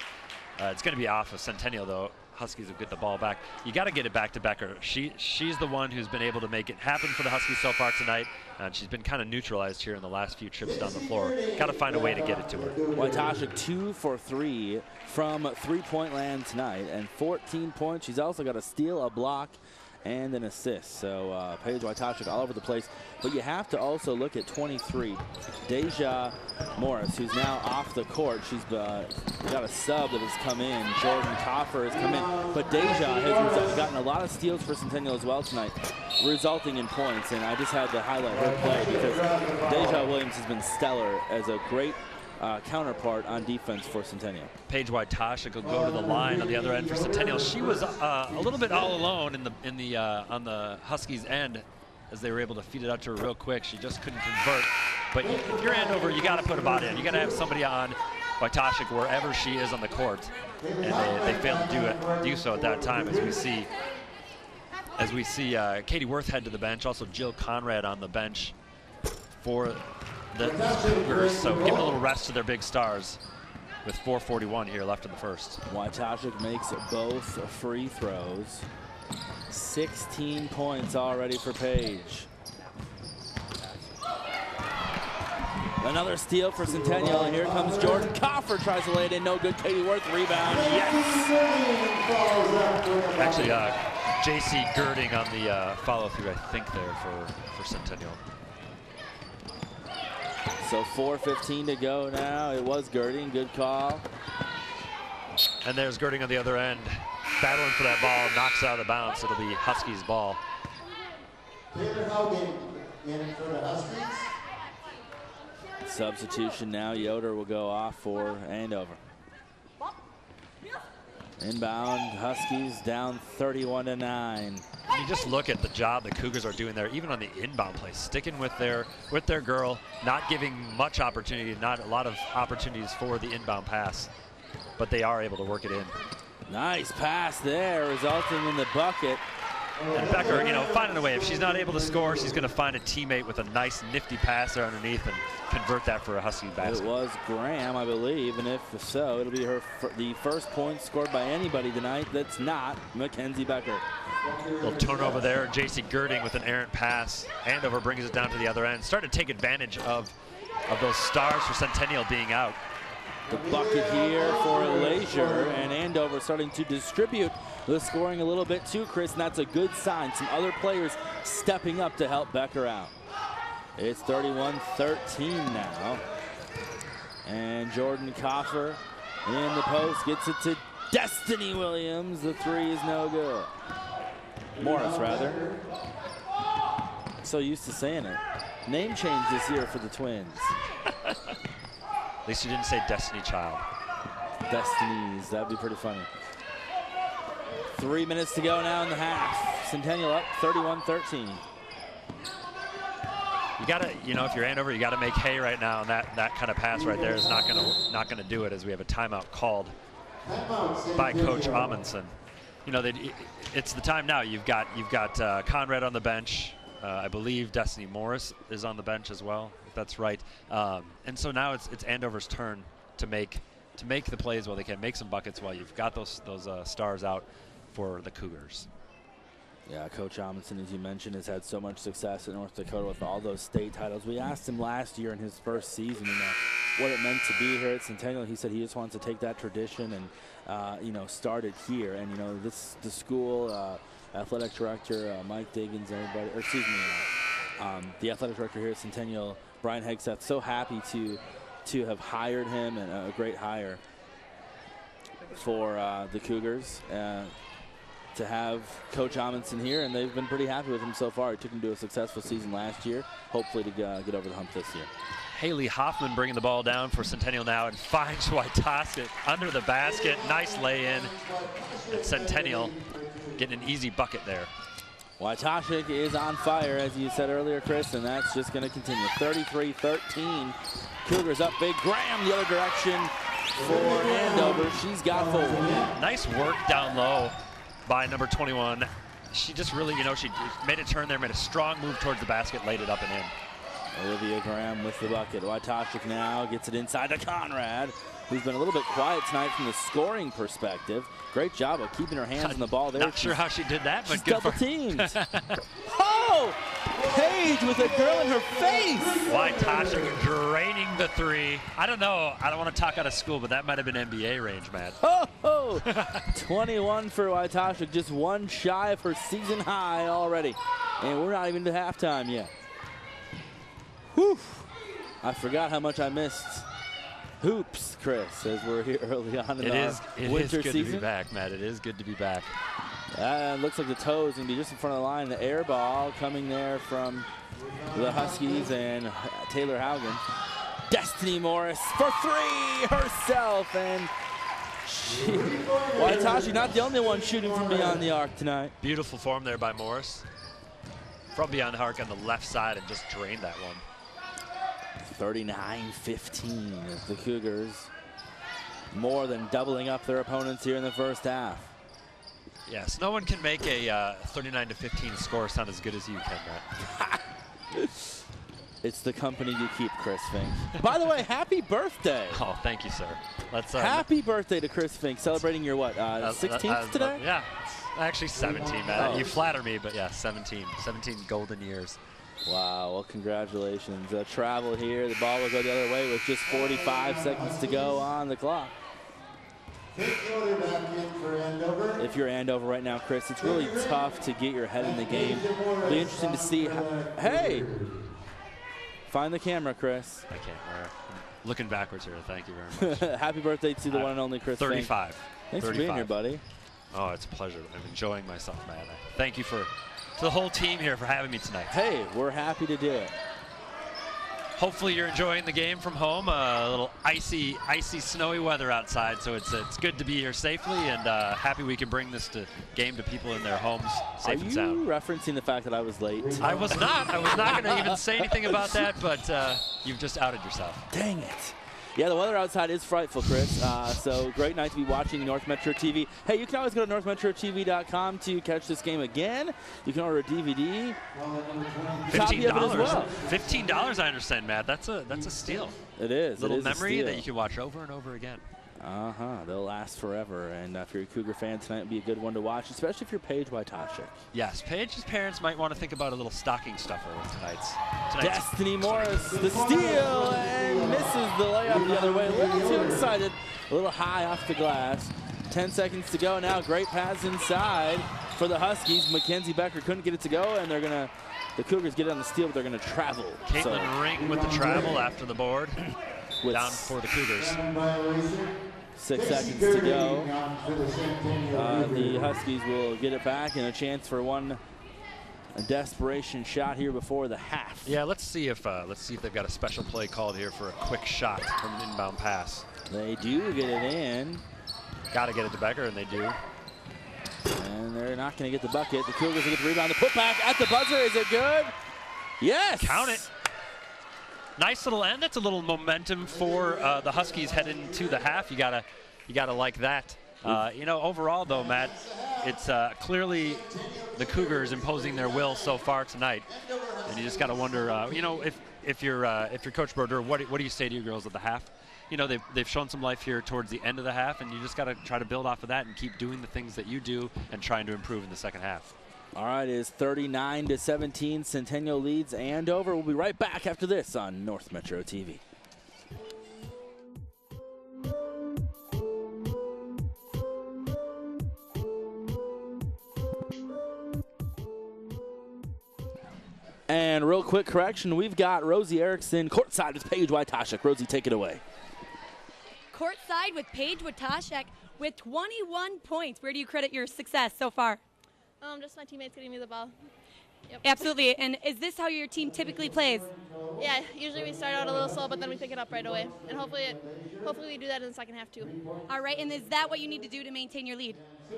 It's going to be off of Centennial, though. Huskies will get the ball back. You got to get it back to Becker. She's the one who's been able to make it happen for the Huskies so far tonight, and she's been kind of neutralized here in the last few trips down the floor. Got to find a way to get it to her. Waitasha 2 for 3 from three-point land tonight, and 14 points. She's also got a steal, a block, and an assist. So Paige Waitasha all over the place. But you have to also look at 23, Deja Morris, who's now off the court. She's got a sub that has come in. Jordan Coffer has come in. But Deja has gotten a lot of steals for Centennial as well tonight, resulting in points. And I just had to highlight her play because Deja Williams has been stellar as a great counterpart on defense for Centennial. Paige Waitasha could go to the line on the other end for Centennial. She was a little bit all alone on the Huskies' end as they were able to feed it out to her real quick. She just couldn't convert. But if you're Andover, you got to put a body in. You got to have somebody on Waitasha wherever she is on the court, and they failed to do so at that time. As we see Katie Worth head to the bench, also Jill Conrad on the bench for the Cougars, so giving a little rest to their big stars with 4:41 here left in the first. Waitashic makes both free throws. 16 points already for Page. Another steal for Centennial, and here comes Jordan Coffer, tries to lay it in, no good. Katie Worth, rebound, yes! Actually, J.C. Girding on the follow-through, I think, there for Centennial. So 4:15 to go now. It was Girding, good call. And there's Girding on the other end, battling for that ball, knocks it out of the bounce. It'll be Huskies' ball. Taylor Haugen in for the Huskies. Substitution now. Yoder will go off for Andover. Inbound, Huskies down 31-9. You just look at the job the Cougars are doing there, even on the inbound play, sticking with their girl, not giving much opportunity, not a lot of opportunities for the inbound pass, but they are able to work it in. Nice pass there, resulting in the bucket. And Becker, you know, finding a way. If she's not able to score, she's going to find a teammate with a nice, nifty pass there underneath and convert that for a Husky basket. It was Graham, I believe, and if so, it'll be the first point scored by anybody tonight that's not Mackenzie Becker. Little turnover there. J.C. Girding with an errant pass. Andover brings it down to the other end. Starting to take advantage of those stars for Centennial being out. The bucket here for Leisure, and Andover starting to distribute the scoring a little bit too, Chris, and that's a good sign. Some other players stepping up to help Becker out. It's 31-13 now. And Jordan Coffer in the post gets it to Destiny Williams. The three is no good. Morris, rather. So used to saying it. Name change this year for the Twins. At least you didn't say Destiny Child. Destinies, that'd be pretty funny. 3 minutes to go now in the half. Centennial up 31-13. You gotta, you know, if you're Andover, you gotta make hay right now, and that kind of pass right there is not gonna do it, as we have a timeout called by Coach Amundsen. You know, it's the time now. You've got Conrad on the bench. I believe Destiny Morris is on the bench as well, if that's right. And so now it's Andover's turn to make the plays while they can, make some buckets while you've got those stars out for the Cougars. Yeah, Coach Amundsen, as you mentioned, has had so much success in North Dakota with all those state titles. We asked him last year in his first season, what it meant to be here at Centennial. He said he just wants to take that tradition and start it here. And the school athletic director Mike Diggins, everybody, or excuse me, the athletic director here at Centennial, Brian Hegseth, so happy to have hired him, and a great hire for the Cougars. To have Coach Amundsen here, and they've been pretty happy with him so far. He took him to a successful season last year. Hopefully to get over the hump this year. Haley Hoffman bringing the ball down for Centennial now and finds Waitashic under the basket. Nice lay-in. And Centennial getting an easy bucket there. Waitashic is on fire, as you said earlier, Chris, and that's just going to continue. 33-13. Cougars up big. Graham the other direction for Andover. She's got forward. Nice work down low by number 21. She just really, she made a turn there, made a strong move towards the basket, laid it up and in. Olivia Graham with the bucket. Waitashic now gets it inside to Conrad, who's been a little bit quiet tonight from the scoring perspective. Great job of keeping her hands on the ball there. Not sure how she did that, but she's good double teamed. Oh! Page with a girl in her face. Waitashic draining the three. I don't know. I don't want to talk out of school, but that might have been NBA range, Matt. Oh! 21 for Waitashic, just one shy of her season high already. And we're not even to halftime yet. Whew. I forgot how much I missed hoops, Chris, as we're here early on in our winter season. It is good to be back, Matt. It is good to be back. Looks like the toe is going to be just in front of the line. The air ball coming there from the Huskies and Taylor Haugen. Destiny Morris for three herself, and Waitashic not the only one shooting from beyond the arc tonight. Beautiful form there by Morris. From beyond the arc on the left side and just drained that one. 39-15 as the Cougars more than doubling up their opponents here in the first half. Yes, no one can make a 39-15 score sound as good as you can, Matt. It's the company you keep, Chris Fink. By the way, happy birthday. Oh, thank you, sir. Let's happy birthday to Chris Fink, celebrating your what, 16th today? Yeah, it's actually 17, man. You flatter me, but yeah, 17 golden years. Wow, well, congratulations. Travel here. The ball will go the other way with just 45 seconds to go on the clock. If you're Andover right now, Chris, it's really tough to get your head in the game. It'll be interesting to see. Hey! Find the camera, Chris. I can't. We're looking backwards here. Thank you very much. Happy birthday to the one and only Chris 35. Fink. Thanks for being here, buddy. Oh, it's a pleasure. I'm enjoying myself, man. Thank you to the whole team here for having me tonight. Hey, we're happy to do it. Hopefully you're enjoying the game from home. A little icy, snowy weather outside, so it's good to be here safely, and happy we can bring this game to people in their homes safe and sound. Are you referencing the fact that I was late? I was not. I was not going to even say anything about that, but you've just outed yourself. Dang it. Yeah, the weather outside is frightful, Chris. So great night to be watching North Metro TV. Hey, you can always go to northmetrotv.com to catch this game again. You can order a DVD. $15 well. $15, I understand, Matt. That's a steal. It is. Little memory that you can watch over and over again. They'll last forever. And if you're a Cougar fan, tonight would be a good one to watch, especially if you're Paige Wojtaszek. Yes, Paige's parents might want to think about a little stocking stuffer with tonight's Destiny Morris, the steal, and misses the layup the other way. A little too excited, a little high off the glass. 10 seconds to go now. Great pass inside for the Huskies. Mackenzie Becker couldn't get it to go, and the Cougars get it on the steal, but they're going to travel. Caitlin Ring with the travel after the board. Down for the Cougars. 6 seconds to go. The Huskies will get it back, and a chance for a desperation shot here before the half. Yeah, let's see if they've got a special play called here for a quick shot from an inbound pass. They do get it in. Got to get it to Becker, and they do. And they're not going to get the bucket. The Cougars will get the rebound. The putback at the buzzer. Is it good? Yes. Count it. Nice little end. That's a little momentum for the Huskies heading into the half. You gotta like that. Overall though, Matt, it's clearly the Cougars imposing their will so far tonight, and you just gotta wonder, if you're Coach Brodeur, what do you say to your girls at the half? They've shown some life here towards the end of the half, and you just gotta try to build off of that and keep doing the things that you do and trying to improve in the second half. All right, it is 39-17. Centennial leads Andover. We'll be right back after this on North Metro TV. And real quick correction, we've got Rosie Erickson courtside with Paige Wojtaszek. Rosie, take it away. Courtside with Paige Wojtaszek with 21 points. Where do you credit your success so far? Just my teammates getting me the ball. Yep. Absolutely. And is this how your team typically plays? Yeah, usually we start out a little slow, but then we pick it up right away. And hopefully we do that in the second half too. All right, and is that what you need to do to maintain your lead?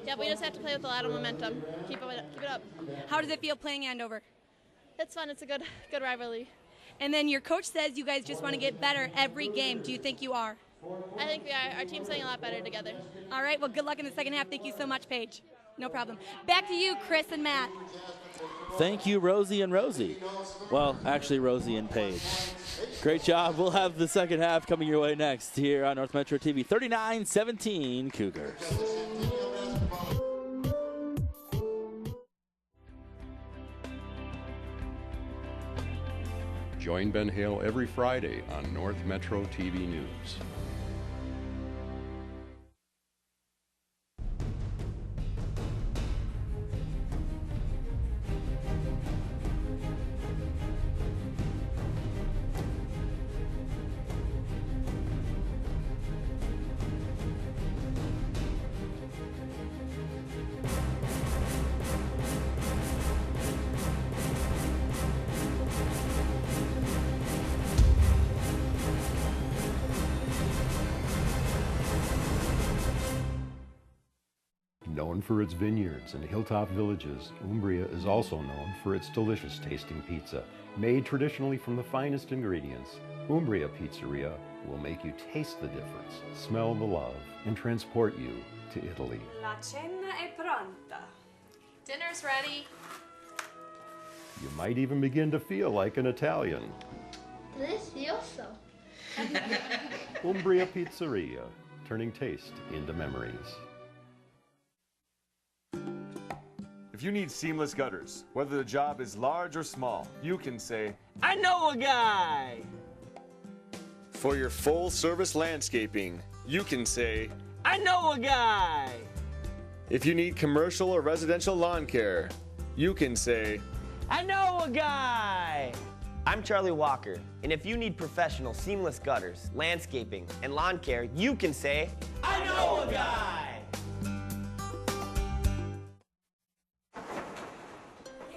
Yeah, we just have to play with a lot of momentum. Keep it up. How does it feel playing Andover? It's fun. It's a good rivalry. And then your coach says you guys just want to get better every game. Do you think you are? I think we are. Our team's playing a lot better together. All right, well, good luck in the second half. Thank you so much, Paige. No problem. Back to you, Chris and Matt. Thank you, Rosie and Rosie. Well, actually, Rosie and Paige. Great job. We'll have the second half coming your way next here on North Metro TV. 39-17 Cougars. Join Ben Hale every Friday on North Metro TV News. Known for its vineyards and hilltop villages, Umbria is also known for its delicious tasting pizza. Made traditionally from the finest ingredients, Umbria Pizzeria will make you taste the difference, smell the love, and transport you to Italy. La cena è pronta. Dinner's ready. You might even begin to feel like an Italian. Delicioso. Umbria Pizzeria, turning taste into memories. If you need seamless gutters, whether the job is large or small, you can say, I know a guy! for your full-service landscaping, you can say, I know a guy! if you need commercial or residential lawn care, you can say, I know a guy! I'm Charlie Walker, and if you need professional seamless gutters, landscaping, and lawn care, you can say, I know a guy!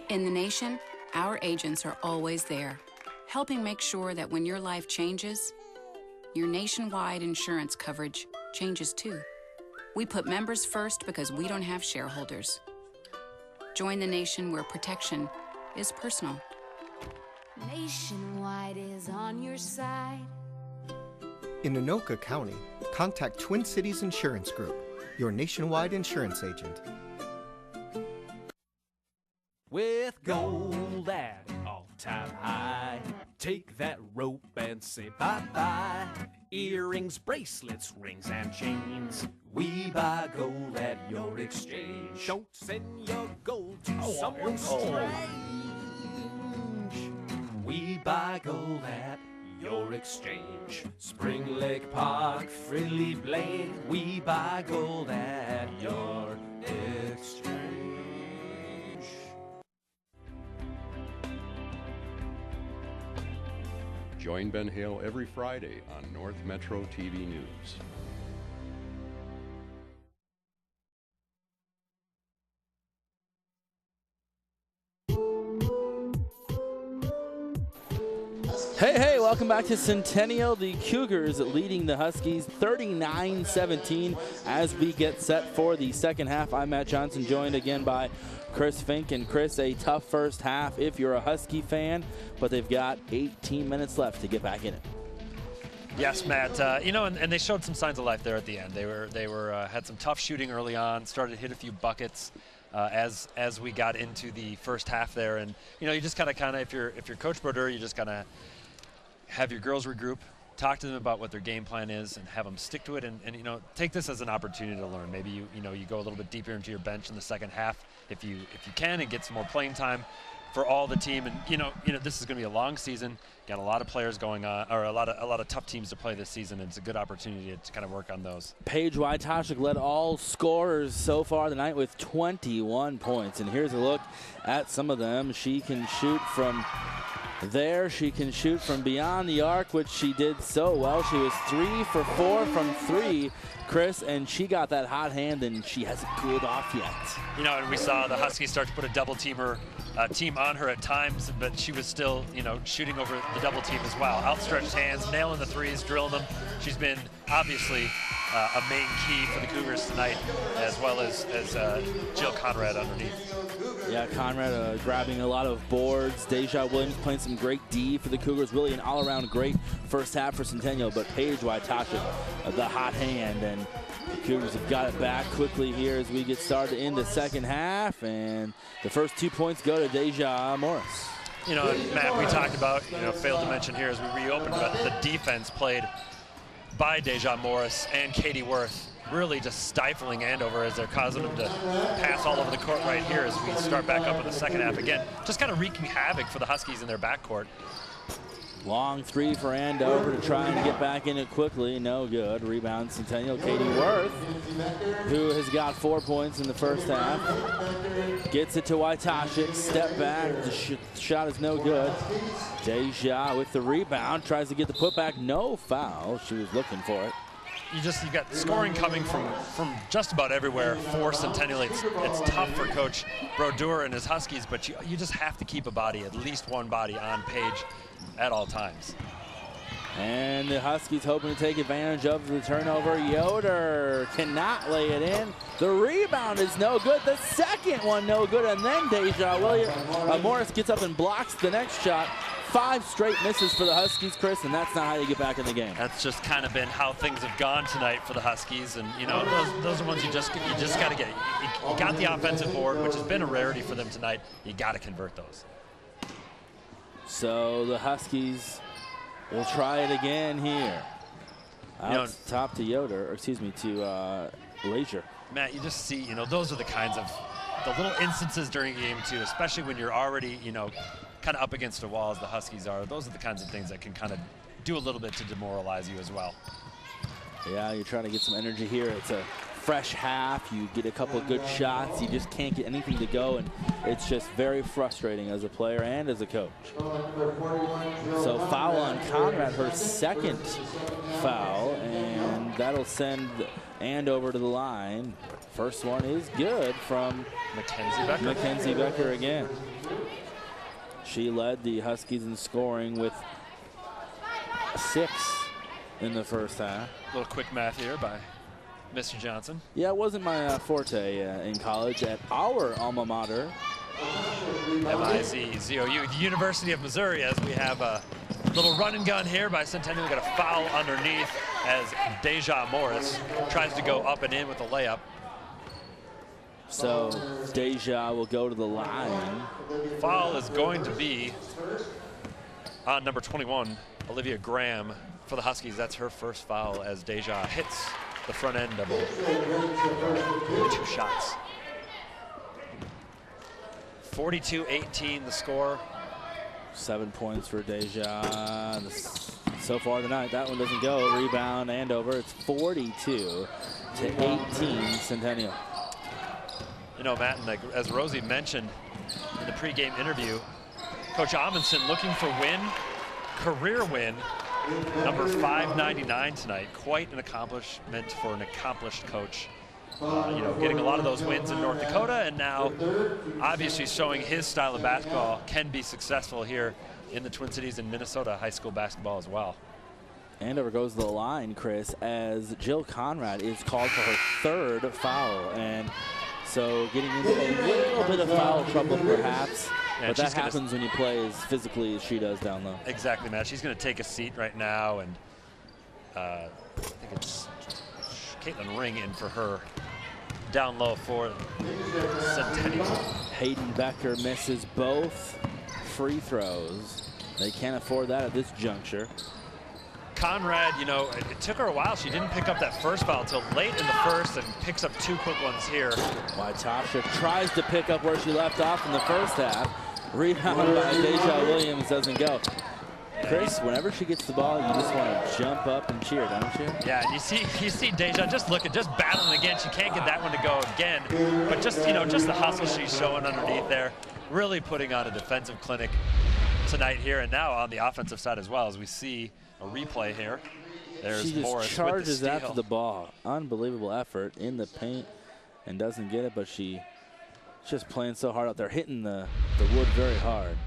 In the nation, our agents are always there, helping make sure that when your life changes, your nationwide insurance coverage changes too. We put members first because we don't have shareholders. Join the nation where protection is personal. Nationwide is on your side. In Anoka County, contact Twin Cities Insurance Group, your nationwide insurance agent. With gold at all-time high, take that rope and say bye-bye. Earrings, bracelets, rings, and chains. We buy gold at your exchange. Don't send your gold to someone strange. We buy gold at your exchange. Spring Lake Park, Frilly Blade. We buy gold at your exchange. Join Ben Hale every Friday on North Metro TV News. Hey, welcome back to Centennial. The Cougars leading the Huskies 39-17 as we get set for the second half. I'm Matt Johnson, joined again by Chris Fink. And Chris, a tough first half if you're a Husky fan, but they've got 18 minutes left to get back in it. Yes, Matt. And they showed some signs of life there at the end. They had some tough shooting early on, started to hit a few buckets as we got into the first half there. And you just kind of if you're Coach Brodeur, you just kind of have your girls regroup, talk to them about what their game plan is, and have them stick to it. And take this as an opportunity to learn. Maybe you go a little bit deeper into your bench in the second half if you can, and get some more playing time for all the team. And this is going to be a long season. Got a lot of players going on, or a lot of tough teams to play this season, and it's a good opportunity to kind of work on those. Paige Wojtaszek led all scorers so far tonight with 21 points. And here's a look at some of them. She can shoot from there. She can shoot from beyond the arc, which she did so well. She was 3 for 4 from 3, Chris, and she got that hot hand, and she hasn't cooled off yet. And we saw the Huskies start to put a double team on her at times, but she was still, shooting over the double team as well. Outstretched hands, nailing the threes, drilling them. She's been obviously a main key for the Cougars tonight, as well as Jill Conrad underneath. Yeah, Conrad grabbing a lot of boards. Deja Williams playing some great D for the Cougars. Really an all-around great first half for Centennial, but Paige Wojtaszek, the hot hand, and the Cougars have got it back quickly here as we get started in the second half, and the first 2 points go to Deja Morris. Matt, we talked about, failed to mention here as we reopened, but the defense played by Deja Morris and Katie Worth, really just stifling Andover as they're causing them to pass all over the court right here as we start back up in the second half. Again, just kind of wreaking havoc for the Huskies in their backcourt. Long three for Andover to try and get back in it quickly. No good. Rebound Centennial. Katie Worth, who has got 4 points in the first half, gets it to Wojtaszek. Step back. The shot is no good. Deja with the rebound. Tries to get the putback. No foul. She was looking for it. You've got scoring coming from just about everywhere for Centennial. It's tough for Coach Brodeur and his Huskies, but you just have to keep a body, at least one body on Paige at all times. And the Huskies hoping to take advantage of the turnover. Yoder cannot lay it in. The rebound is no good. The second one no good. And then Deja Morris gets up and blocks the next shot. 5 straight misses for the Huskies, Chris, and that's not how you get back in the game. That's just kind of been how things have gone tonight for the Huskies, and those are ones you just got to get. You got the offensive board, which has been a rarity for them tonight. You got to convert those. So the Huskies We'll try it again here. Out top to Yoder, or excuse me, to Leisure. Matt, you just see, those are the kinds of the little instances during game 2, especially when you're already, kind of up against a wall as the Huskies are. Those are the kinds of things that can kind of do a little bit to demoralize you as well. Yeah, you're trying to get some energy here. It's a fresh half. You get a couple of good shots. You just can't get anything to go, and it's just very frustrating as a player and as a coach. So foul on Conrad, her second foul, and that'll send Andover to the line. First one is good from Mackenzie Becker again. She led the Huskies in scoring with 6 in the first half. A little quick math here by Mr. Johnson. Yeah, it wasn't my forte in college at our alma mater. MIZZOU, the University of Missouri, as we have a little run and gun here by Centennial. We got a foul underneath as Deja Morris tries to go up and in with a layup. So Deja will go to the line. Foul is going to be on number 21, Olivia Graham, for the Huskies. That's her first foul as Deja hits the front end of 2 shots. 42-18 the score. 7 points for Deja. So far tonight, that one doesn't go. Rebound Andover. It's 42-18 Centennial. Matt, and as Rosie mentioned in the pregame interview, Coach Amundsen looking for career win, number 599 tonight. Quite an accomplishment for an accomplished coach. Getting a lot of those wins in North Dakota, and now obviously showing his style of basketball can be successful here in the Twin Cities and Minnesota high school basketball as well. Andover goes to the line, Chris, as Jill Conrad is called for her 3rd foul, and so getting into a little bit of foul trouble perhaps, but that happens when you play as physically as she does down low. Exactly, Matt. She's going to take a seat right now, and I think it's Caitlin Ring in for her down low for Centennial. Hayden Becker misses both free throws. They can't afford that at this juncture. Conrad, it took her a while. She didn't pick up that first foul until late in the first and picks up 2 quick ones here. Waitasha tries to pick up where she left off in the first half. Rebound by Deja Williams doesn't go. Chris, whenever she gets the ball, you just want to jump up and cheer, don't you? Yeah, and you see Deja just battling again. She can't get that one to go again. But just the hustle she's showing underneath there, really putting on a defensive clinic tonight here, and now on the offensive side as well, as we see a replay here. There's she just Morris charges with the steal. after the ball. Unbelievable effort in the paint and doesn't get it, but she's just playing so hard out there, hitting the wood very hard.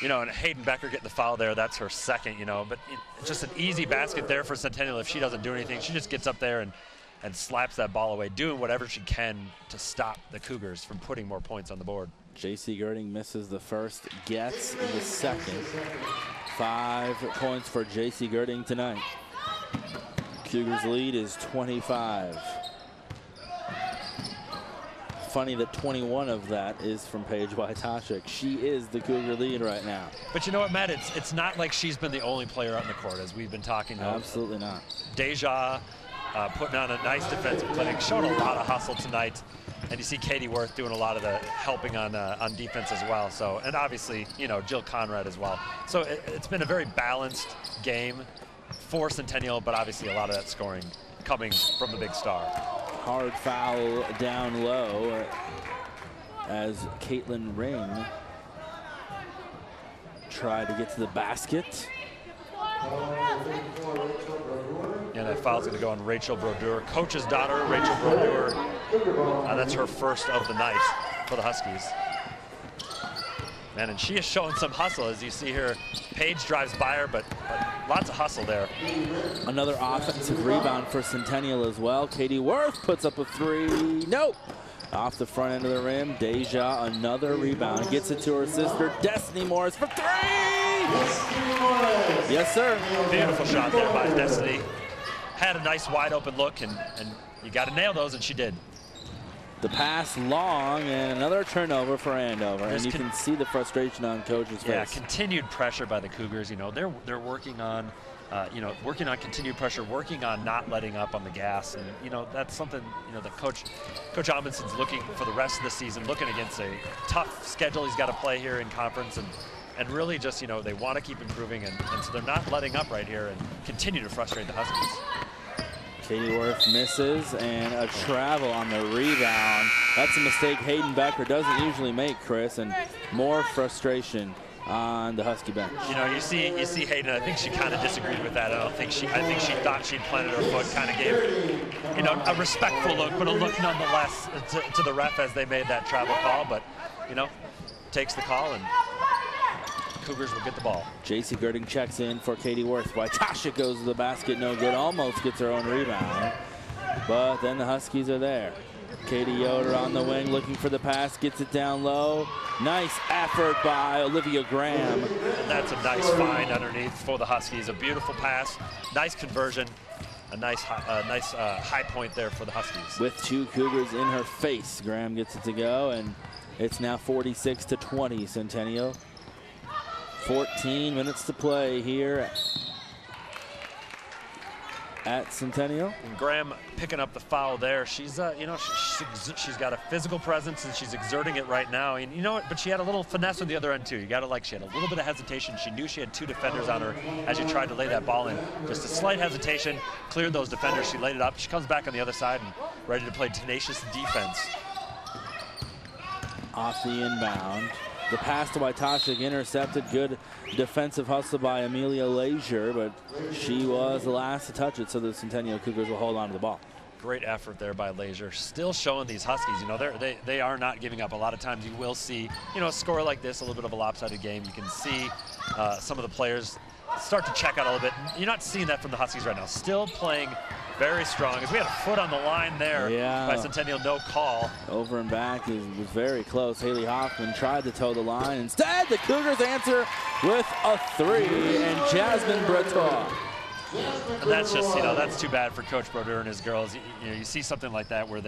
And Hayden Becker getting the foul there, that's her second, but just an easy basket there for Centennial. If she doesn't do anything, she just gets up there and slaps that ball away, doing whatever she can to stop the Cougars from putting more points on the board. J.C. Girding misses the first, gets the second. 5 points for J.C. Girding tonight. Cougars lead is 25. Funny that 21 of that is from Paige Waitasha. She is the Cougar lead right now. But you know what, Matt? It's not like she's been the only player on the court, as we've been talking about. Absolutely not. Deja putting on a nice defensive clinic, showing a lot of hustle tonight. And you see Katie Worth doing a lot of the helping on defense as well. So, and obviously, Jill Conrad as well. So it's been a very balanced game for Centennial, but obviously a lot of that scoring coming from the big star. Hard foul down low as Caitlin Ring tried to get to the basket. And that foul's going to go on Rachel Brodeur, coach's daughter, Rachel Brodeur. That's her first of the night for the Huskies. Man, and she is showing some hustle, as you see here. Paige drives by her, but lots of hustle there. Another offensive rebound for Centennial as well. Katie Worth puts up a 3. Nope. Off the front end of the rim. Deja, another rebound. Gets it to her sister, Destiny Morris, for 3! Yes, sir. Beautiful shot there by Destiny. Had a nice wide open look, and you got to nail those, and she did. The pass long, and another turnover for Andover. And you can see the frustration on Coach's face. Yeah, continued pressure by the Cougars. You know, they're working on, working on continued pressure, working on not letting up on the gas, and you know that's something that Coach Amundsen's looking for the rest of the season, looking against a tough schedule he's got to play here in conference, and really just they want to keep improving, and so they're not letting up right here and continue to frustrate the Huskies. Katie Worth misses, and a travel on the rebound. That's a mistake Hayden Becker doesn't usually make, Chris, and more frustration on the Husky bench. You see Hayden. I think she kind of disagreed with that. I think she thought she'd planted her foot. Kind of gave, a respectful look, but a look nonetheless to the ref as they made that travel call. But takes the call, and Cougars will get the ball. J.C. Girding checks in for Katie Worth. Waitasha goes to the basket, no good. Almost gets her own rebound, but then the Huskies are there. Katie Yoder on the wing looking for the pass, gets it down low. Nice effort by Olivia Graham. And that's a nice find underneath for the Huskies. A beautiful pass, nice conversion, a nice high point there for the Huskies. With two Cougars in her face, Graham gets it to go, and it's now 46-20 Centennial. 14 minutes to play here at Centennial. And Graham picking up the foul there. She's she's got a physical presence, and she's exerting it right now. And but she had a little finesse on the other end too. You got to she had a little bit of hesitation. She knew she had two defenders on her as she tried to lay that ball in. Just a slight hesitation, cleared those defenders. She laid it up. She comes back on the other side and ready to play tenacious defense. Off the inbound. The pass to Waitasha intercepted. Good defensive hustle by Amelia Leisure, but she was the last to touch it, so the Centennial Cougars will hold on to the ball. Great effort there by Leisure. Still showing these Huskies, they are not giving up. A lot of times you will see, a score like this, a little bit of a lopsided game. You can see some of the players start to check out a little bit. You're not seeing that from the Huskies right now. Still playing very strong, as we had a foot on the line there by Centennial, no call. Over and back was very close. Haley Hoffman tried to toe the line. Instead, the Cougars answer with a three, and Jasmine Breton. And that's just, that's too bad for Coach Brodeur and his girls. You see something like that where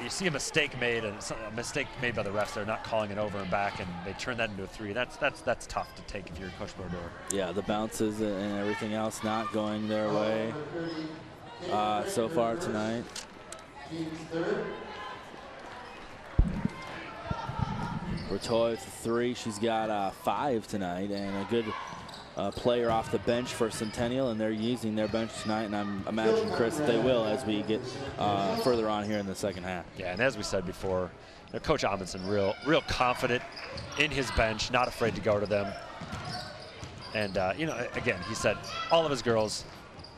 you see a mistake made, and a mistake made by the refs. They're not calling it over and back, and they turn that into a three. That's tough to take if you're Coach Brodeur. Yeah, the bounces and everything else not going their way so far tonight. Bertoy with three. She's got 5 tonight, and a good player off the bench for Centennial, and they're using their bench tonight, and I'm imagining, Chris, that they will as we get further on here in the second half. Yeah, and as we said before, Coach Amundsen real confident in his bench, not afraid to go to them. And, again, he said all of his girls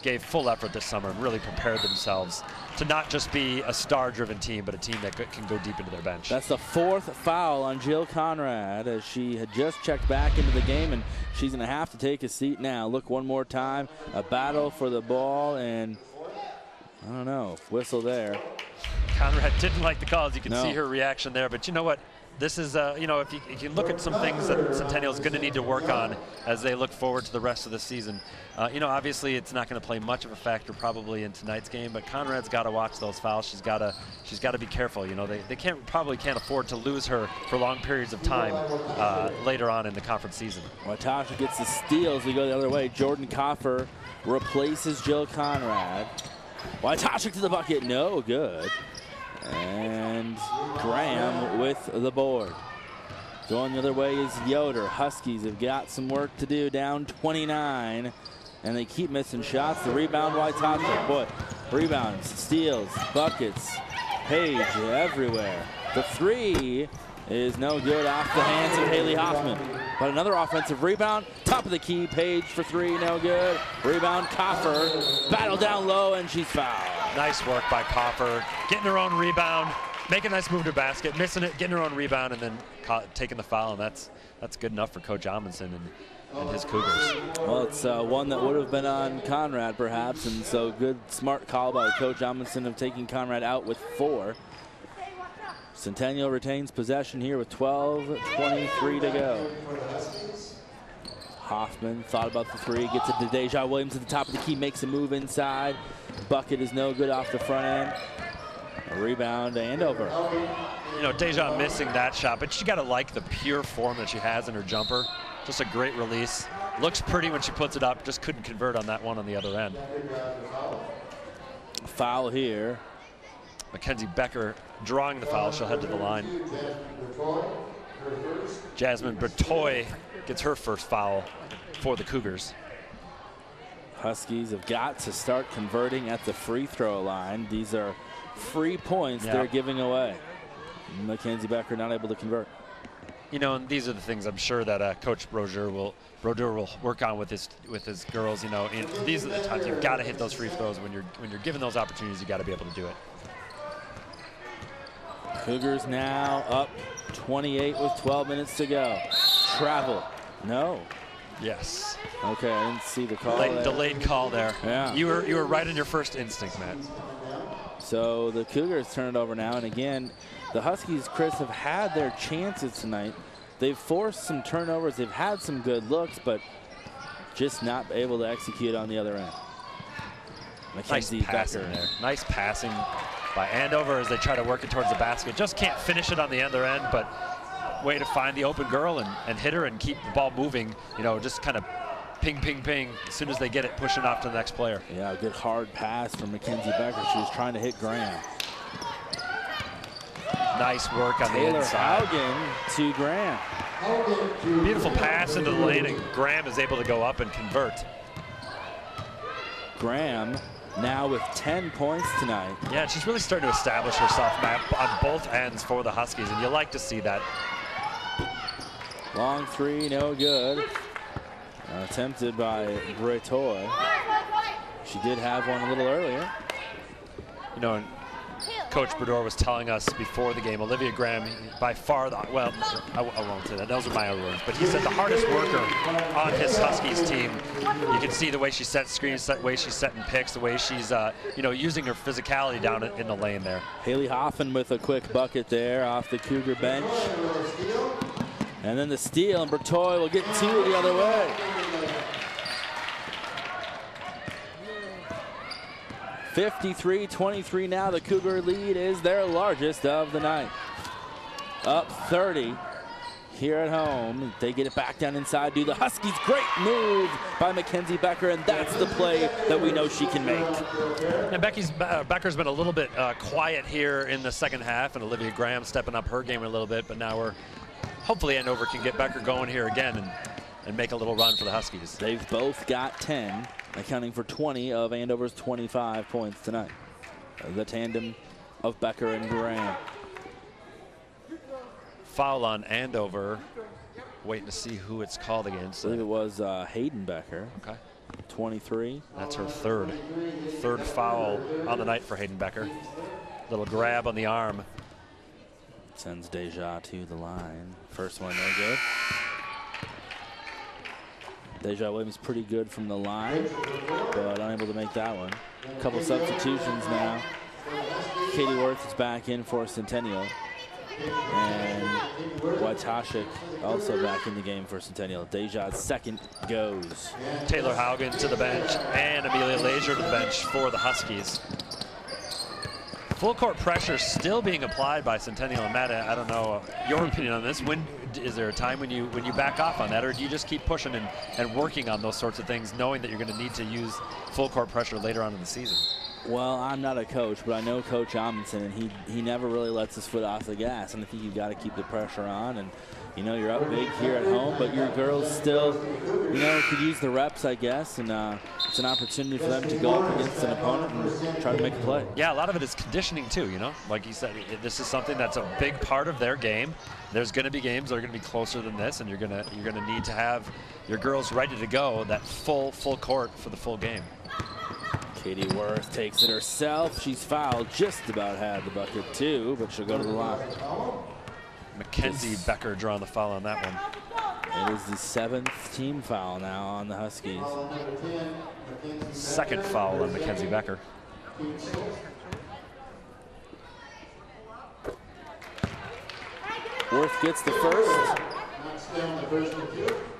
gave full effort this summer and really prepared themselves to not just be a star-driven team, but a team that can go deep into their bench. That's the 4th foul on Jill Conrad, as she had just checked back into the game, and she's going to have to take a seat now. Look one more time, a battle for the ball, and I don't know, whistle there. Conrad didn't like the calls. You can see her reaction there, but you know what? This is, if you look at some things that Centennial's going to need to work on as they look forward to the rest of the season. Obviously it's not going to play much of a factor probably in tonight's game, but Conrad's got to watch those fouls. She's got to be careful. They probably can't afford to lose her for long periods of time later on in the conference season. Waitasha gets the steals. We go the other way. Jordan Coffer replaces Jill Conrad. Waitasha to the bucket, no good. And Graham with the board. Going the other way is Yoder. Huskies have got some work to do, down 29, and they keep missing shots. The rebound, Waitasha. Boy, rebounds, steals, buckets, Page everywhere. The three is no good off the hands of Haley Hoffman. But another offensive rebound, top of the key, Page for three, no good. Rebound, Coffer, battle down low, and she's fouled. Nice work by Coffer, getting her own rebound, making a nice move to basket, missing it, getting her own rebound, and then taking the foul, and that's good enough for Coach Amundsen and his Cougars. Well, it's one that would have been on Conrad, perhaps, and so good, smart call by Coach Amundsen of taking Conrad out with 4. Centennial retains possession here with 12:23 to go. Hoffman thought about the three, gets it to Deja Williams at the top of the key, makes a move inside. Bucket is no good off the front end. A rebound to Andover. You know, Deja missing that shot, but you got to like the pure form that she has in her jumper. Just a great release. Looks pretty when she puts it up, just couldn't convert on that one on the other end. Foul here. Mackenzie Becker drawing the foul. She'll head to the line. Jasmine Bertoy gets her first foul for the Cougars. Huskies have got to start converting at the free throw line. These are free points they're giving away. Mackenzie Becker not able to convert. You know, and these are the things I'm sure that Coach Brodeur will work on with his girls. You know, and these are the times you've got to hit those free throws. When you're given those opportunities, you got to be able to do it. Cougars now up 28 with 12 minutes to go. Travel. No. Yes. Okay, I didn't see the call. Delayed call there. Yeah. You were right in your first instinct, Matt. So the Cougars turn it over now, and again, the Huskies, Chris, have had their chances tonight. They've forced some turnovers. They've had some good looks, but just not able to execute on the other end. Mackenzie Becker. Nice passing by Andover as they try to work it towards the basket. Just can't finish it on the other end, but way to find the open girl and hit her and keep the ball moving. You know, just kind of ping, ping, ping. As soon as they get it, pushing off to the next player. Yeah, a good hard pass from Mackenzie Becker. She was trying to hit Graham. Nice work on the inside. Haugen to Graham. Beautiful pass into the lane, and Graham is able to go up and convert. Graham now with 10 points tonight. Yeah, she's really starting to establish herself, Matt, on both ends for the Huskies, and you like to see that. Long three, no good. Attempted by Bretoy. She did have one a little earlier. You know, and Coach Brodeur was telling us before the game, Olivia Graham, by far, well, I won't say that. Those are my own words. But he said the hardest worker on his Huskies team. You can see the way she sets screens, the way she's setting picks, the way she's, you know, using her physicality down in the lane there. Haley Hoffman with a quick bucket there off the Cougar bench. And then the steal, and Bertoy will get two the other way. 53-23 now. The Cougar lead is their largest of the night. Up 30 here at home. They get it back down inside. Do the Huskies. Great move by Mackenzie Becker, and that's the play that we know she can make. And Becker's been a little bit quiet here in the second half, and Olivia Graham stepping up her game a little bit, but now hopefully Andover can get Becker going here again and make a little run for the Huskies. They've both got 10, accounting for 20 of Andover's 25 points tonight. The tandem of Becker and Graham. Foul on Andover. Waiting to see who it's called against. I believe it was Hayden Becker. Okay. 23. That's her third foul on the night for Hayden Becker. Little grab on the arm. Sends Deja to the line. First one, no good. Deja Williams pretty good from the line, but unable to make that one. A couple substitutions now. Katie Worth is back in for Centennial. And Wojtaszek also back in the game for Centennial. Deja's second goes. Taylor Haugen to the bench and Amelia Lazier to the bench for the Huskies. Full court pressure still being applied by Centennial. And Matt, I don't know your opinion on this. When is there a time when you back off on that, or do you just keep pushing and working on those sorts of things, knowing that you're going to need to use full court pressure later on in the season? Well, I'm not a coach, but I know Coach Amundsen, and he never really lets his foot off the gas. And I think you've got to keep the pressure on. And you know, you're up big here at home, but your girls still, you know, could use the reps, I guess, and it's an opportunity for them to go up against an opponent and try to make a play. Yeah, a lot of it is conditioning too, you know. Like you said, this is something that's a big part of their game. There's going to be games that are going to be closer than this, and you're going to need to have your girls ready to go, that full court for the full game. Katie Worth takes it herself. She's fouled, just about had the bucket too, but she'll go to the line. Mackenzie Becker drawing the foul on that one. It is the 7th team foul now on the Huskies. Second foul on Mackenzie Becker. Worth gets the first.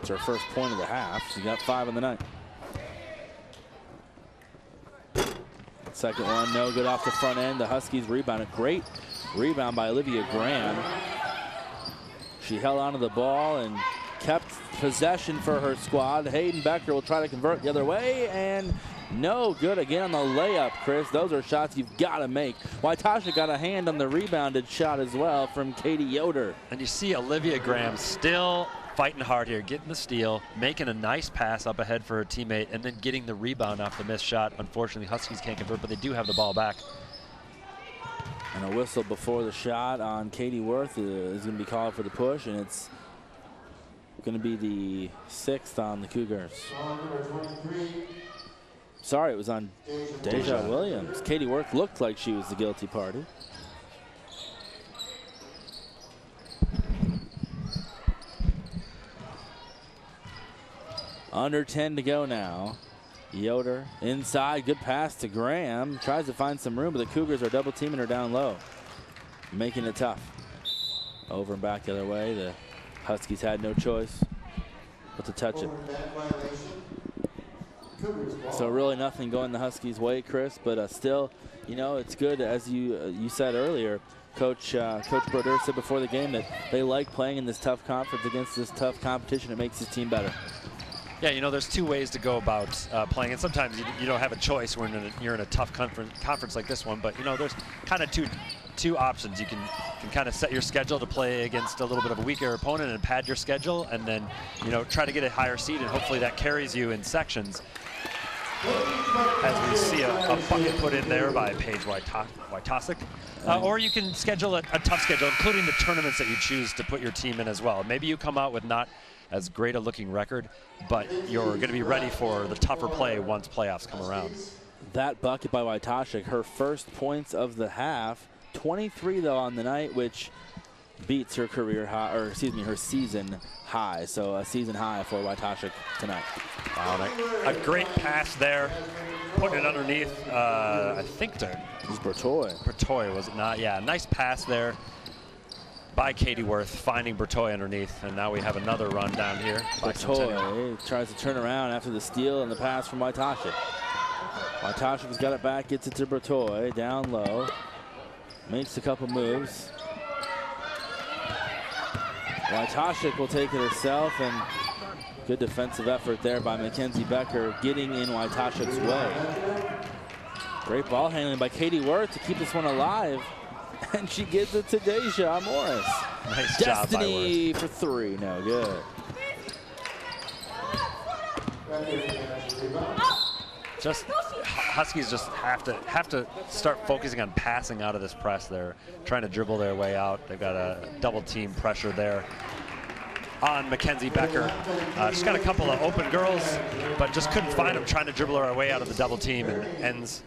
It's her first point of the half. She got 5 in the night. Second one, no good off the front end. The Huskies rebound. A great rebound by Olivia Graham. She held onto the ball and kept possession for her squad. Hayden Becker will try to convert the other way, and no good again on the layup, Chris. Those are shots you've got to make. Waitasha got a hand on the rebounded shot as well from Katie Yoder. And you see Olivia Graham still fighting hard here, getting the steal, making a nice pass up ahead for her teammate, and then getting the rebound off the missed shot. Unfortunately, Huskies can't convert, but they do have the ball back. And a whistle before the shot on Katie Worth is going to be called for the push, and it's going to be the 6th on the Cougars. Sorry, it was on Deja Williams. Katie Worth looked like she was the guilty party. Under 10 to go now. Yoder inside, good pass to Graham. Tries to find some room, but the Cougars are double teaming her down low, making it tough. Over and back the other way. The Huskies had no choice but to touch it. So really nothing going the Huskies' way, Chris, but still, you know, it's good, as you said earlier. Coach Brodeur said before the game that they like playing in this tough conference against this tough competition. It makes his team better. Yeah, you know, there's two ways to go about playing, and sometimes you don't have a choice when you're in a tough conference like this one. But you know, there's kind of two options. You can kind of set your schedule to play against a little bit of a weaker opponent and pad your schedule, and then try to get a higher seed, and hopefully that carries you in sections. As we see a bucket put in there by Paige Waitasik. Or you can schedule a tough schedule, including the tournaments that you choose to put your team in as well. Maybe you come out with not as great a looking record, but you're going to be ready for the tougher play once playoffs come around. That bucket by Waitasik, her first points of the half, 23 though on the night, which beats her career high, or excuse me, her season high. So a season high for Waitasik tonight. Wow, a great pass there, putting it underneath. I think it was Bertoy. Bertoy, was it not? Yeah, nice pass there by Katie Worth, finding Bertoy underneath, and now we have another run down here. Bertoy tries to turn around after the steal and the pass from Waitasik. Waitasik has got it back, gets it to Bertoy, down low, makes a couple moves. Waitasik will take it herself, and good defensive effort there by Mackenzie Becker, getting in Waitasik's way. Great ball handling by Katie Worth to keep this one alive. And she gives it to Deja Morris. Nice Destiny job by Worth. for 3, no good. Huskies just have to start focusing on passing out of this press. They're trying to dribble their way out. They've got a double team pressure there on Mackenzie Becker. She's got a couple of open girls, but just couldn't find them, trying to dribble her way out of the double team, and ends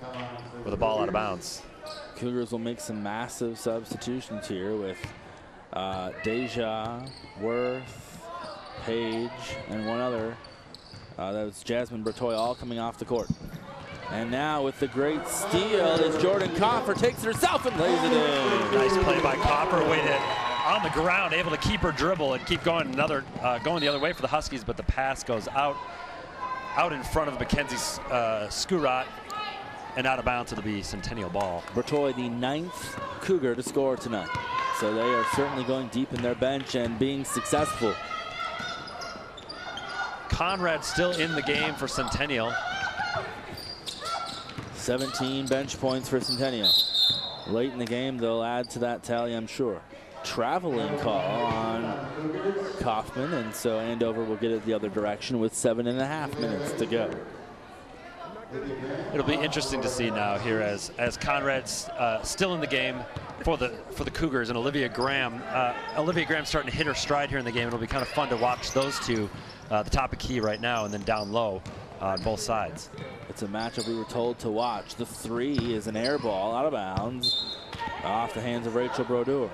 with a ball out of bounds. Cougars will make some massive substitutions here with Deja, Worth, Paige, and one other. That was Jasmine Bertoy, all coming off the court. And now with the great steal is Jordan Coffer, takes it herself and lays it in. Nice play by Coffer, waited on the ground, able to keep her dribble and keep going going the other way for the Huskies, but the pass goes out in front of Mackenzie's Skurat, and out of bounds. It'll be Centennial ball. Bertoy, the 9th Cougar to score tonight. So they are certainly going deep in their bench and being successful. Conrad still in the game for Centennial. 17 bench points for Centennial. Late in the game, they'll add to that tally, I'm sure. Traveling call on Kaufman, and so Andover will get it the other direction with 7.5 minutes to go. It'll be interesting to see now here as Conrad's still in the game for the Cougars, and Olivia Graham starting to hit her stride here in the game. It'll be kind of fun to watch those two, the top of key right now and then down low on both sides. It's a matchup we were told to watch. The 3 is an air ball out of bounds off the hands of Rachel Brodeur.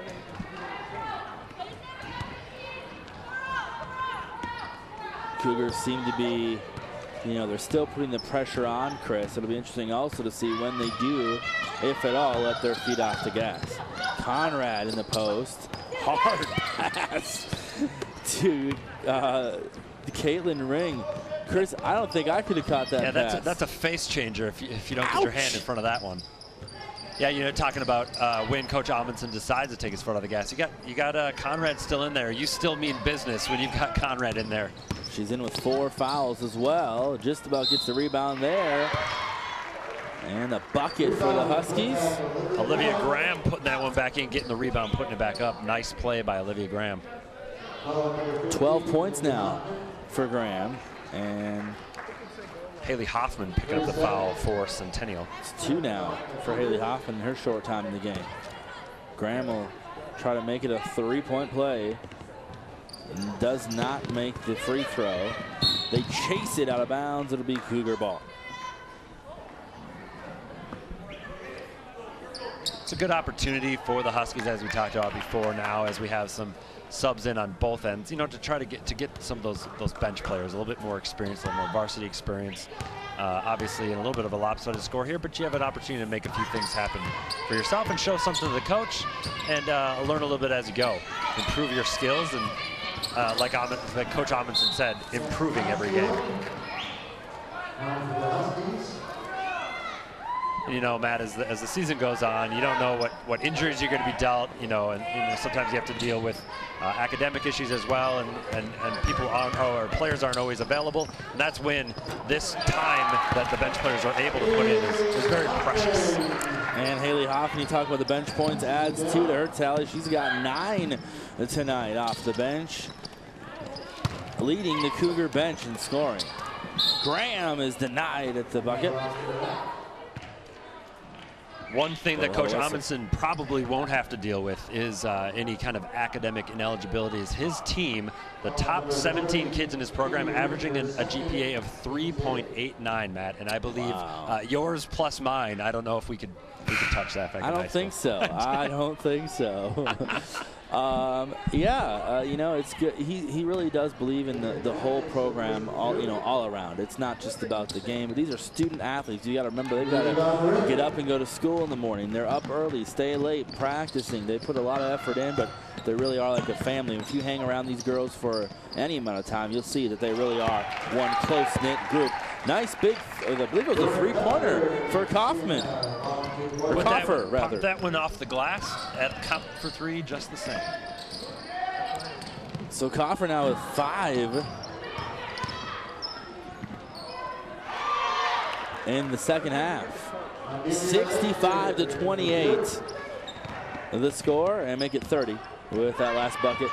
Cougars seem to be, they're still putting the pressure on, Chris. It'll be interesting also to see when they do, if at all, let their feet off the gas. Conrad in the post. Hard pass to Caitlin Ring. Chris, I don't think I could have caught that pass. Yeah, that's a face changer if you don't get your hand in front of that one. Yeah, you know, talking about when Coach Amundsen decides to take his foot off the gas. You got Conrad still in there. You still mean business when you've got Conrad in there. She's in with 4 fouls as well. Just about gets the rebound there. And a bucket for the Huskies. Olivia Graham putting that one back in, getting the rebound, putting it back up. Nice play by Olivia Graham. 12 points now for Graham. And Haley Hoffman picking up the foul for Centennial. It's 2 now for Haley Hoffman in her short time in the game. Graham will try to make it a 3-point play. And does not make the free throw. They chase it out of bounds. It'll be Cougar ball. It's a good opportunity for the Huskies, as we talked about before now, as we have some subs in on both ends, you know, to try to get some of those bench players a little bit more experience, a little more varsity experience. Obviously, in a little bit of a lopsided score here, but you have an opportunity to make a few things happen for yourself and show something to the coach, and learn a little bit as you go. Improve your skills, and like Coach Amundsen said, improving every game. You know, Matt, as the season goes on, you don't know what injuries you're going to be dealt, you know, and you know, sometimes you have to deal with academic issues as well, and people aren't, or players aren't always available. And that's when this time that the bench players are able to put in is very precious. And Haley Hoffman, you talk about the bench points, adds 2 to her tally. She's got 9 tonight off the bench, leading the Cougar bench in scoring. Graham is denied at the bucket. One thing that Coach Amundsen probably won't have to deal with is any kind of academic ineligibility. Is his team, the top 17 kids in his program, averaging a GPA of 3.89, Matt, and I believe yours plus mine. I don't know if we could touch that. I don't think so. I don't think so. You know, it's good. He really does believe in the whole program, all around. It's not just about the game. But these are student athletes. You got to remember, they've got to get up and go to school in the morning. They're up early, stay late, practicing. They put a lot of effort in, but they really are like a family. If you hang around these girls for any amount of time, you'll see that they really are one close-knit group. Nice big, I believe it was a 3-pointer for Kaufman. Or Coffer, rather. Pop that one off the glass at count for 3, just the same. So Coffer now with 5 in the second half. 65-28 the score, and make it 30 with that last bucket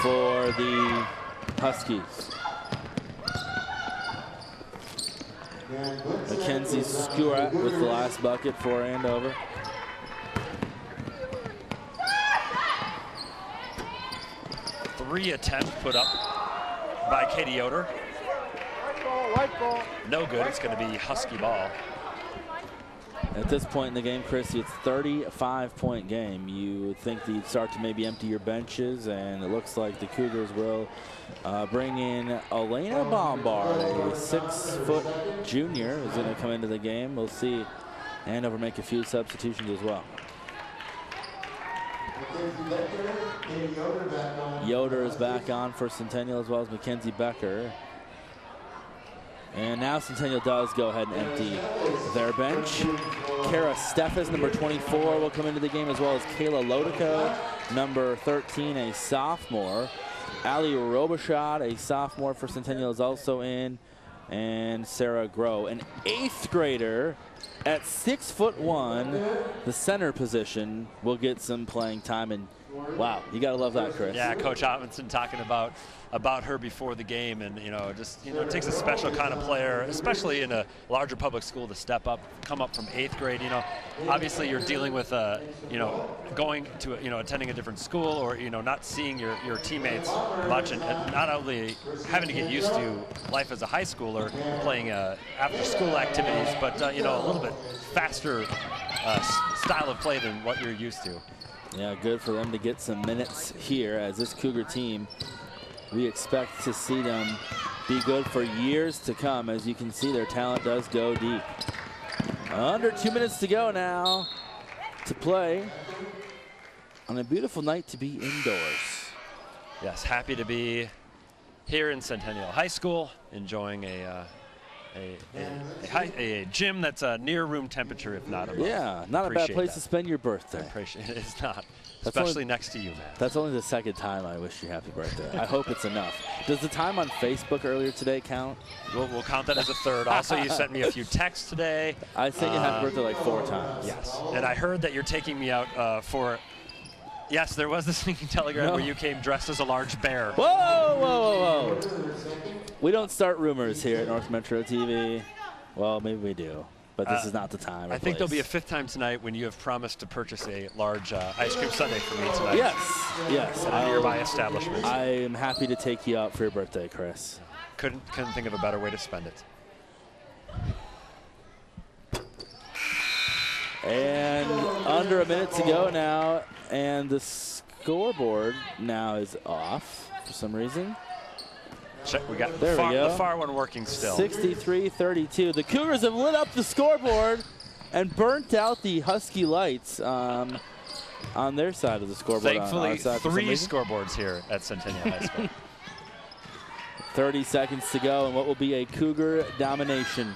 for the Huskies. Mackenzie Skurat with the last bucket for Andover. Three attempts put up by Katie Yoder. White ball. No good. It's going to be Husky ball. At this point in the game, Chrissy, it's 35-point game. You would think that you'd start to maybe empty your benches, and it looks like the Cougars will bring in Elena Bombard, a 6-foot junior, who's going to come into the game. We'll see Andover make a few substitutions as well. Yoder is back on for Centennial, as well as Mackenzie Becker. And now Centennial does go ahead and empty their bench. Kara Steffes, number 24, will come into the game, as well as Kayla Lodico, number 13, a sophomore. Ali Robichaud, a sophomore for Centennial, is also in. And Sarah Groh, an 8th grader at 6'1", the center position, will get some playing time. And wow, you got to love that, Chris. Yeah, Coach Amundsen talking about her before the game, and it takes a special kind of player, especially in a larger public school, to step up, come up from 8th grade. Obviously you're dealing with going to attending a different school, or not seeing your teammates much, and not only having to get used to life as a high schooler, playing after school activities, but a little bit faster style of play than what you're used to. Yeah, good for them to get some minutes here, as this Cougar team, we expect to see them be good for years to come. As you can see, their talent does go deep. Under 2 minutes to go now to play on a beautiful night to be indoors. Yes, happy to be here in Centennial High School, enjoying a gym that's near room temperature, if not above. Yeah, not a bad place to spend your birthday. It is not, especially next to you, Matt. That's only the second time I wish you happy birthday. I hope it's enough. Does the time on Facebook earlier today count? We'll count that as a third. Also, you sent me a few texts today. I sent you happy birthday like 4 times. Yes, and I heard that you're taking me out for. Yes, there was the sneaking telegram where you came dressed as a large bear. Whoa, whoa, whoa, whoa. We don't start rumors here at North Metro TV. Well, maybe we do, but this is not the time. I think there'll be a 5th time tonight when you have promised to purchase a large ice cream sundae for me tonight. Yes. At a nearby establishment. I am happy to take you out for your birthday, Chris. Couldn't think of a better way to spend it. And under a minute to go now, and the scoreboard now is off for some reason. Check, we got there we go. The far one working still. 63-32. The Cougars have lit up the scoreboard and burnt out the Husky lights on their side of the scoreboard. Thankfully, 3 scoreboards here at Centennial High School. 30 seconds to go, and what will be a Cougar domination.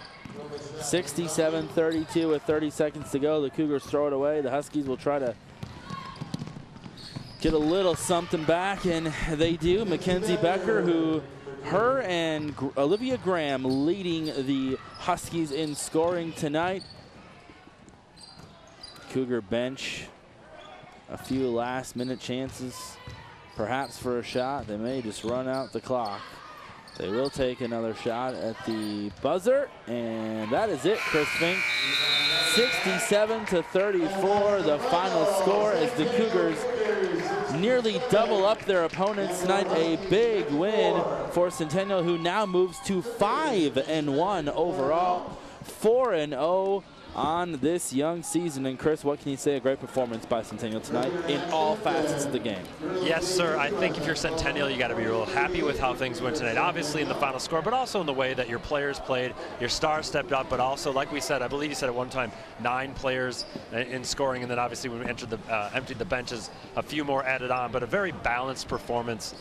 67-32 with 30 seconds to go. The Cougars throw it away. The Huskies will try to get a little something back, and they do. Mackenzie Becker, her and Olivia Graham leading the Huskies in scoring tonight. Cougar bench, a few last-minute chances, perhaps for a shot. They may just run out the clock. They will take another shot at the buzzer, and that is it, Chris Fink. 67-34, the final score as the Cougars nearly double up their opponents tonight. A big win for Centennial, who now moves to 5-1 overall, 4-0 on this young season. And Chris, what can you say? A great performance by Centennial tonight in all facets of the game. Yes, sir. I think if you're Centennial, you got to be real happy with how things went tonight. Obviously in the final score, but also in the way that your players played, your stars stepped up, but also, like we said, I believe you said at one time, 9 players in scoring, and then obviously when we emptied the benches, a few more added on, but a very balanced performance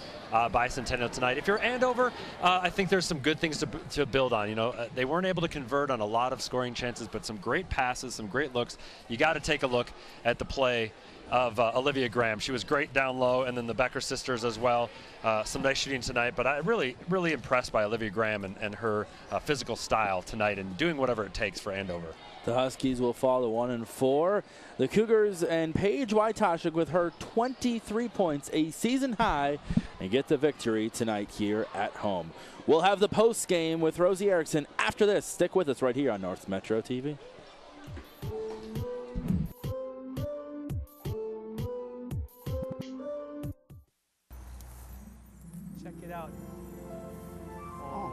by Centennial tonight. If you're Andover, I think there's some good things to build on. You know, they weren't able to convert on a lot of scoring chances, but some great passes, some great looks. You got to take a look at the play of Olivia Graham. She was great down low, and then the Becker sisters as well. Some nice shooting tonight, but I'm really impressed by Olivia Graham and her physical style tonight and doing whatever it takes for Andover. The Huskies will fall to 1-4. The Cougars and Paige Wojtaszek with her 23 points, a season high, and get the victory tonight here at home. We'll have the post game with Rosie Erickson after this. Stick with us right here on North Metro TV. Check it out. Oh,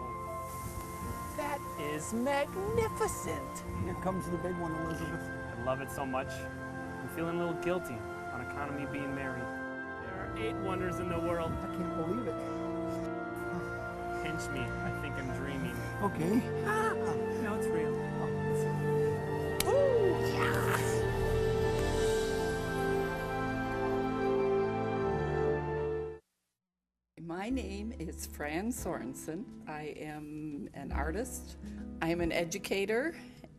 that is magnificent. Here comes the big one, Elizabeth. I love it so much. I'm feeling a little guilty on account of me being married. There are 8 wonders in the world. I can't believe it. Pinch me. I think I'm dreaming. Okay. No, it's real. Ooh, yeah. My name is Fran Sorensen. I am an artist. I am an educator,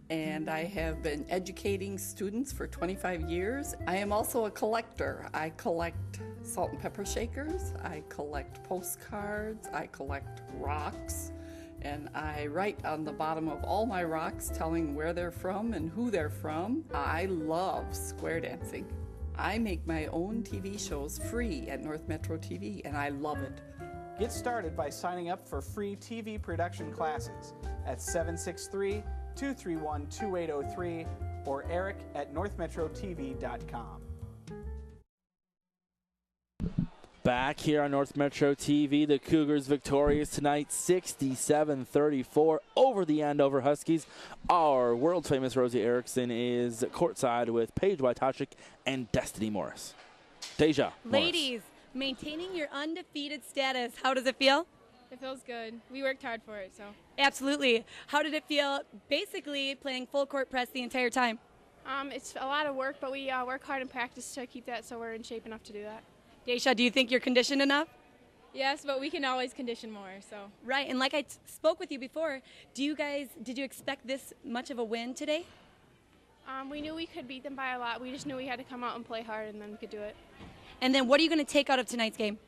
and I have been educating students for 25 years. I am also a collector. I collect salt and pepper shakers. I collect postcards. I collect rocks. And I write on the bottom of all my rocks telling where they're from and who they're from. I love square dancing. I make my own TV shows free at North Metro TV, and I love it. Get started by signing up for free TV production classes at 763-231-2803 or eric@northmetrotv.com. Back here on North Metro TV, the Cougars victorious tonight, 67-34 over the Andover Huskies. Our world famous Rosie Erickson is courtside with Paige Wojtaszek and Destiny Morris. Deja Ladies, maintaining your undefeated status, how does it feel? It feels good. We worked hard for it, so. Absolutely. How did it feel basically playing full court press the entire time? It's a lot of work, but we work hard in practice to keep that so we're in shape enough to do that. Deja, do you think you're conditioned enough? Yes, but we can always condition more. So Right, and like I spoke with you before, did you expect this much of a win today? We knew we could beat them by a lot. We just knew we had to come out and play hard, and then we could do it. And then what are you going to take out of tonight's game?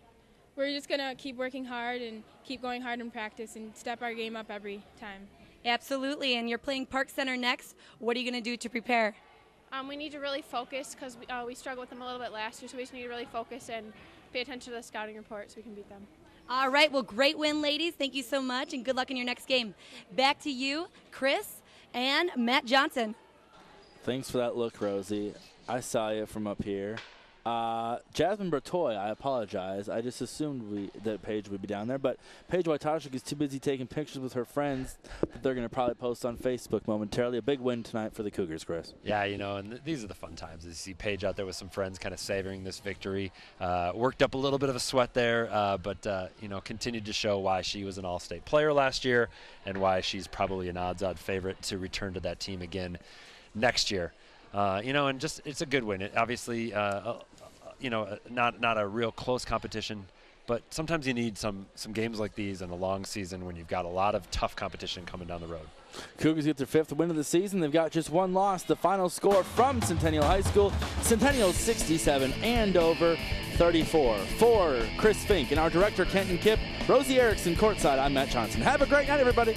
we're just going to keep working hard and keep going hard in practice and step our game up every time. Absolutely, and you're playing Park Center next. What are you going to do to prepare? We need to really focus because we struggled with them a little bit last year, so we just need to really focus and pay attention to the scouting report so we can beat them. All right, well, great win, ladies. Thank you so much, and good luck in your next game. Back to you, Chris and Matt Johnson. Thanks for that look, Rosie. I saw you from up here. Jasmine Bertoy, I apologize. I just assumed that Paige would be down there, but Paige Wojtaszek is too busy taking pictures with her friends that they're going to probably post on Facebook momentarily. A big win tonight for the Cougars, Chris. Yeah, you know, and these are the fun times. You see Paige out there with some friends kind of savoring this victory. Worked up a little bit of a sweat there, but you know, continued to show why she was an all-state player last year and why she's probably an odds-on favorite to return to that team again next year. You know, and just it's a good win. It obviously, you know, not a real close competition, but sometimes you need some games like these in a long season when you've got a lot of tough competition coming down the road. Cougars get their 5th win of the season. They've got just one loss. The final score from Centennial High School, Centennial 67, Andover 34. For Chris Fink and our director, Kenton Kipp, Rosie Erickson courtside, I'm Matt Johnson. Have a great night, everybody.